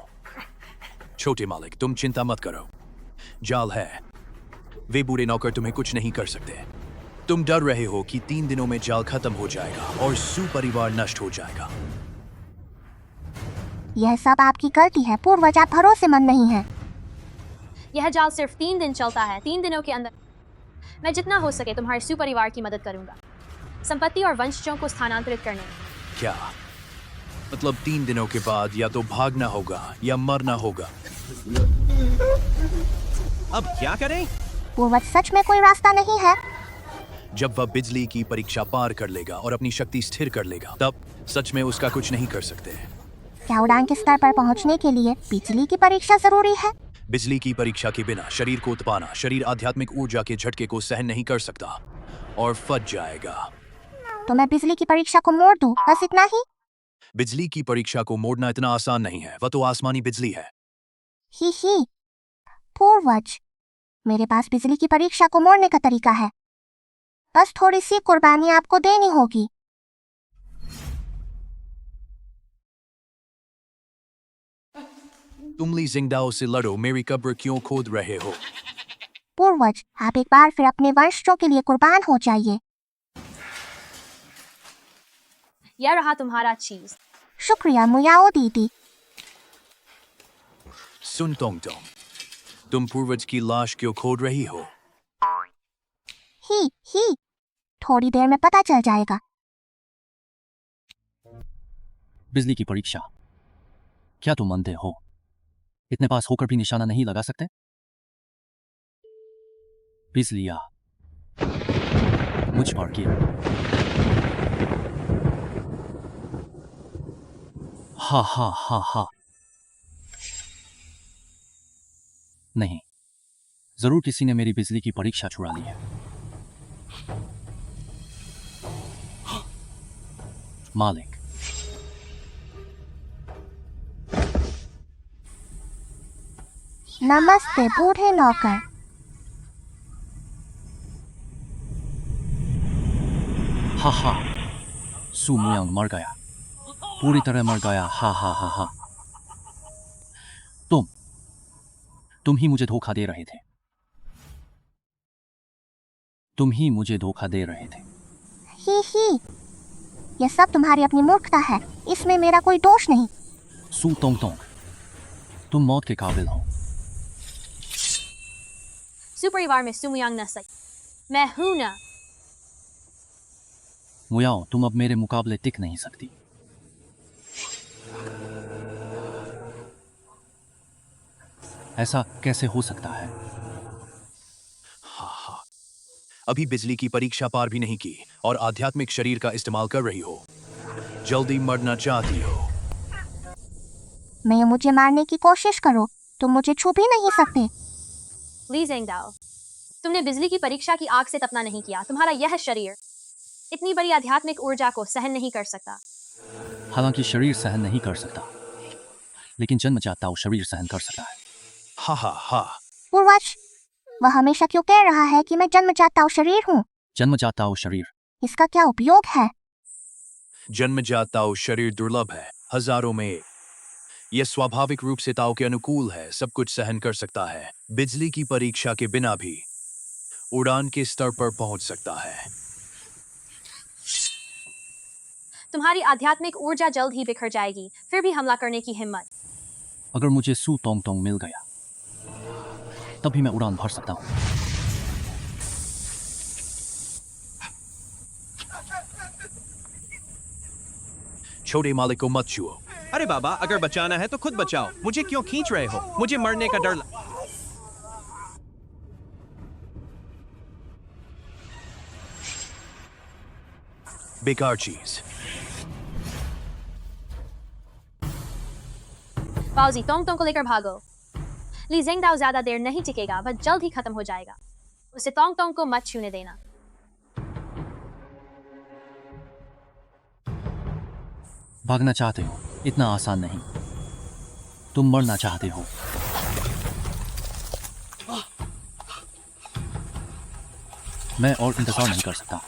छोटे मालिक, तुम चिंता मत करो, जाल है, वे बुरे नौकर तुम्हें कुछ नहीं कर सकते। तुम डर रहे हो कि 3 दिनों में जाल खत्म हो जाएगा और सू परिवार नष्ट हो जाएगा। यह सब आपकी गलती है। पूर्वज आप भरोसेमंद नहीं है। यह जाल सिर्फ 3 दिन चलता है। 3 दिनों के अंदर मैं जितना हो सके तुम्हारे सुपरिवार की मदद करूंगा, संपत्ति और वंशजों को स्थानांतरित करने में। क्या मतलब 3 दिनों के बाद या तो भागना होगा या मरना होगा? अब क्या करें? पूर्वज, सच में कोई रास्ता नहीं है? जब वह बिजली की परीक्षा पार कर लेगा और अपनी शक्ति स्थिर कर लेगा, तब सच में उसका कुछ नहीं कर सकते। क्या उड़ान के स्तर पर पहुंचने के लिए बिजली की परीक्षा जरूरी है? बिजली की परीक्षा के बिना शरीर को तपाना, शरीर आध्यात्मिक ऊर्जा के झटके को सहन नहीं कर सकता और फट जाएगा। तो मैं बिजली की परीक्षा को मोड़ दूं, बस इतना ही? बिजली की परीक्षा को मोड़ना इतना आसान नहीं है, वह तो आसमानी बिजली है। ही। पूर्वज, मेरे पास बिजली की परीक्षा को मोड़ने का तरीका है। बस थोड़ी सी कुर्बानी आपको देनी होगी। तुम ली जिंगदाओ से लड़ो, मेरी कब्र क्यों खोद रहे हो? पूर्वज, आप एक बार फिर अपने वंशजों के लिए कुर्बान हो जाइए। यह रहा तुम्हारा चीज। शुक्रिया मुयाओ दीदी। सुन टोंगटोंग, तुम पूर्वज की लाश क्यों खोद रही हो? ही थोड़ी देर में पता चल जाएगा। बिजली की परीक्षा। क्या तुम अंधे हो? इतने पास होकर भी निशाना नहीं लगा सकते? बिजलिया मुझ पर गिर। हा हा हा हा। नहीं, जरूर किसी ने मेरी बिजली की परीक्षा छुड़ा ली है। मालिक, नमस्ते बूढ़े नौकर। हा हा। सू मुयांग मर गया, पूरी तरह मर गया। हा हा हा हा। तुम ही मुझे धोखा दे रहे थे। तुम ही मुझे धोखा दे रहे थे। ही यह सब तुम्हारी अपनी मूर्खता है, इसमें मेरा कोई दोष नहीं। सू टोंगटोंग, तुम मौत के काबिल हो। सुपरिवार में सुमुयांग न सही, मैं हूं ना। मुयाओ, तुम अब मेरे मुकाबले टिक नहीं सकती। ऐसा कैसे हो सकता है? अभी बिजली की परीक्षा पार भी नहीं की और आध्यात्मिक शरीर का इस्तेमाल कर रही हो। जल्दी मरना चाहती हो? मैं मुझे मारने की कोशिश करो, तुम मुझे छू भी नहीं सकते। ली ज़ेंगदाओ, तुमने बिजली की परीक्षा की आग से तपना नहीं किया। तुम्हारा यह शरीर इतनी बड़ी आध्यात्मिक ऊर्जा को सहन नहीं कर सकता। हालांकि शरीर सहन नहीं कर सकता, लेकिन जन्मजात ताओ शरीर सहन कर सकता है। हा हा हा। पूर्वज, वह हमेशा क्यों कह रहा है कि मैं जन्मजात ताओ शरीर हूँ? जन्मजात ताओ शरीर, इसका क्या उपयोग है? जन्मजात ताओ शरीर दुर्लभ है, हजारों में एक। यह स्वाभाविक रूप से ताओ के अनुकूल है, सब कुछ सहन कर सकता है। बिजली की परीक्षा के बिना भी उड़ान के स्तर पर पहुंच सकता है। तुम्हारी आध्यात्मिक ऊर्जा जल्द ही बिखर जाएगी, फिर भी हमला करने की हिम्मत। अगर मुझे सू टोंगटोंग मिल गया तभी मैं उड़ान भर सकता हूं। छोटे मालिक को मत छुओ। अरे बाबा, अगर बचाना है तो खुद बचाओ, मुझे क्यों खींच रहे हो? मुझे मरने का डर बेकार चीज। पाउजी, टोंगटोंग को लेकर भागो। ली ज़ेंगदाओ ज्यादा देर नहीं टिकेगा, वह जल्द ही खत्म हो जाएगा। उसे टोंगटोंग को मत छूने देना। भागना चाहते हो? इतना आसान नहीं। तुम मरना चाहते हो। मैं और इंतजार नहीं कर सकता।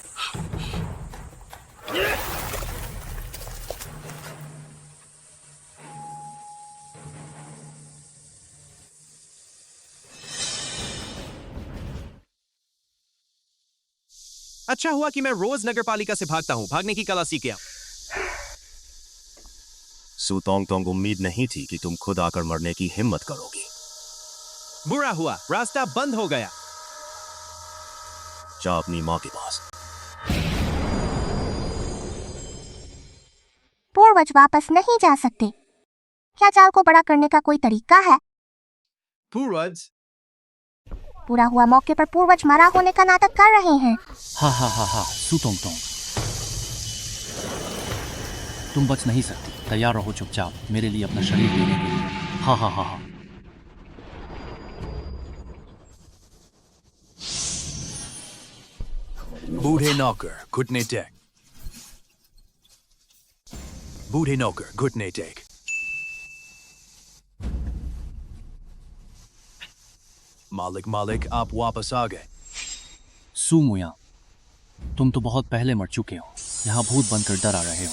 अच्छा हुआ कि मैं रोज नगरपालिका से भागता हूं, भागने की कला सीख गया। सू टोंगटोंग, उम्मीद नहीं थी कि तुम खुद आकर मरने की हिम्मत करोगी। बुरा हुआ, रास्ता बंद हो गया। जा अपनी माँ के पास। पूर्वज वापस नहीं जा सकते। क्या जाल को बड़ा करने का कोई तरीका है? पूर्वज, पूरा हुआ मौके पर पूर्वज मरा होने का नाटक कर रहे हैं। हा हा हा हा। सू टोंगटोंग, तुम बच नहीं सकती। तैयार रहो चुपचाप मेरे लिए अपना शरीर देने के लिए। हा हा हा हा। बूढ़े नौकर घुटने टेक। बूढ़े नौकर घुटने टेक। मालिक मालिक, आप वापस आ गए। सू मुयांग, तुम तो बहुत पहले मर चुके हो। यहाँ भूत बनकर डरा रहे हो।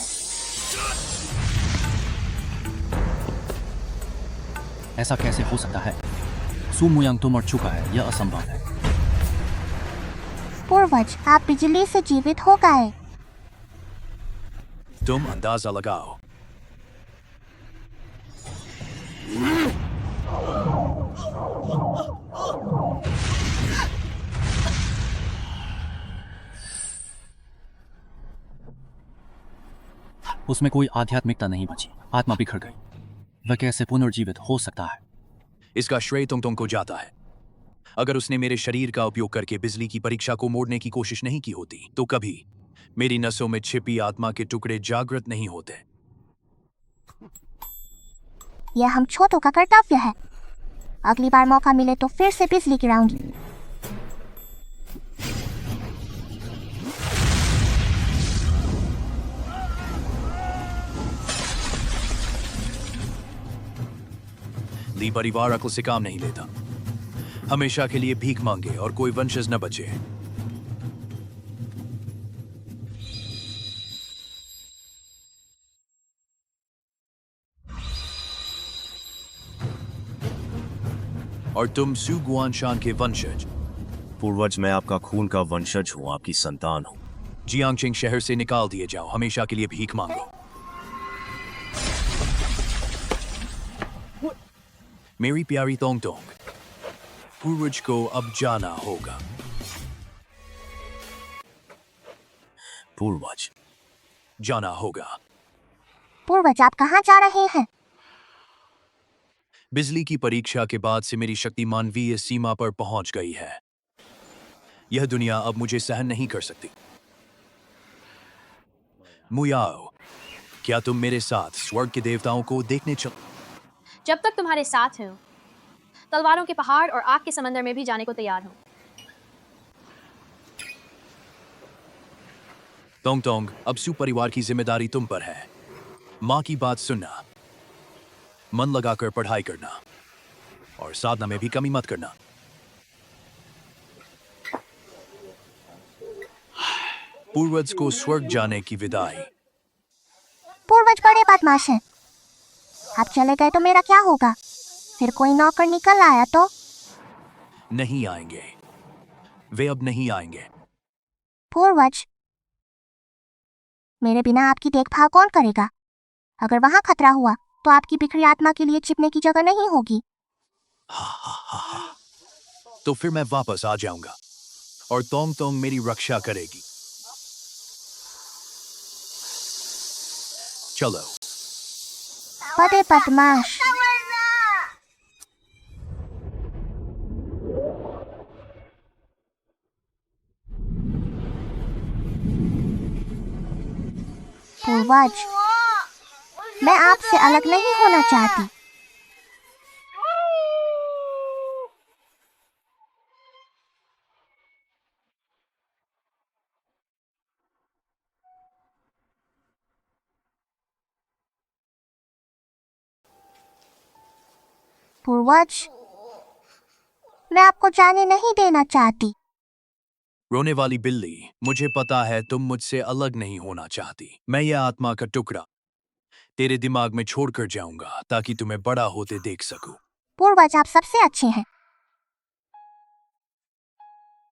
ऐसा कैसे हो सकता है? सू मुयांग तो मर चुका है, यह असंभव है। पूर्वज, आप बिजली से जीवित हो गए। तुम अंदाजा लगाओ। उसमें कोई आध्यात्मिकता नहीं बची, आत्मा बिखर गई। वह कैसे पुनर्जीवित हो सकता है? इसका श्रेय तुम को जाता है। अगर उसने मेरे शरीर का उपयोग करके बिजली की परीक्षा को मोड़ने की कोशिश नहीं की होती तो कभी मेरी नसों में छिपी आत्मा के टुकड़े जागृत नहीं होते। यह हम छोटों का कर्तव्य है। अगली बार मौका मिले तो फिर से बिजली गिराऊंगी। ली परिवार अक्ल से काम नहीं लेता। हमेशा के लिए भीख मांगे और कोई वंशज न बचे। और तुम सु गुआनशान के वंशज। पूर्वज, मैं आपका खून का वंशज हूं, आपकी संतान हूं। जियांगचिंग शहर से निकाल दिए जाओ। हमेशा के लिए भीख मांगो। मेरी प्यारी तोंग तोंग, पूर्वज को अब जाना होगा। पूर्वज, जाना होगा। पूर्वज, आप कहाँ जा रहे हैं? बिजली की परीक्षा के बाद से मेरी शक्ति मानवीय सीमा पर पहुंच गई है। यह दुनिया अब मुझे सहन नहीं कर सकती। मुयाओ, क्या तुम मेरे साथ स्वर्ग के देवताओं को देखने चल? जब तक तुम्हारे साथ हूँ, तलवारों के पहाड़ और आग के समंदर में भी जाने को तैयार हूँ। तोंग तोंग, अब सु परिवार की जिम्मेदारी तुम पर है। माँ की बात सुनना, मन लगाकर पढ़ाई करना और साधना में भी कमी मत करना। पूर्वज को स्वर्ग जाने की विदाई। पूर्वज बड़े बदमाश हैं। आप चले गए तो मेरा क्या होगा? फिर कोई नौकर निकल आया तो? नहीं आएंगे, वे अब नहीं आएंगे। पूर्वज, मेरे बिना आपकी देखभाल कौन करेगा? अगर वहां खतरा हुआ तो आपकी बिखरी आत्मा के लिए छिपने की जगह नहीं होगी। तो फिर मैं वापस आ जाऊंगा और तोंग तोंग मेरी रक्षा करेगी। चलो। बड़े बदमाश। पूर्वज, मैं आपसे अलग नहीं होना चाहती। पूर्वज, मैं आपको जाने नहीं देना चाहती। रोने वाली बिल्ली, मुझे पता है तुम मुझसे अलग नहीं होना चाहती। मैं यह आत्मा का टुकड़ा तेरे दिमाग में छोड़कर जाऊंगा ताकि तुम्हें बड़ा होते देख सकूं। पूर्वज, आप सबसे अच्छे हैं।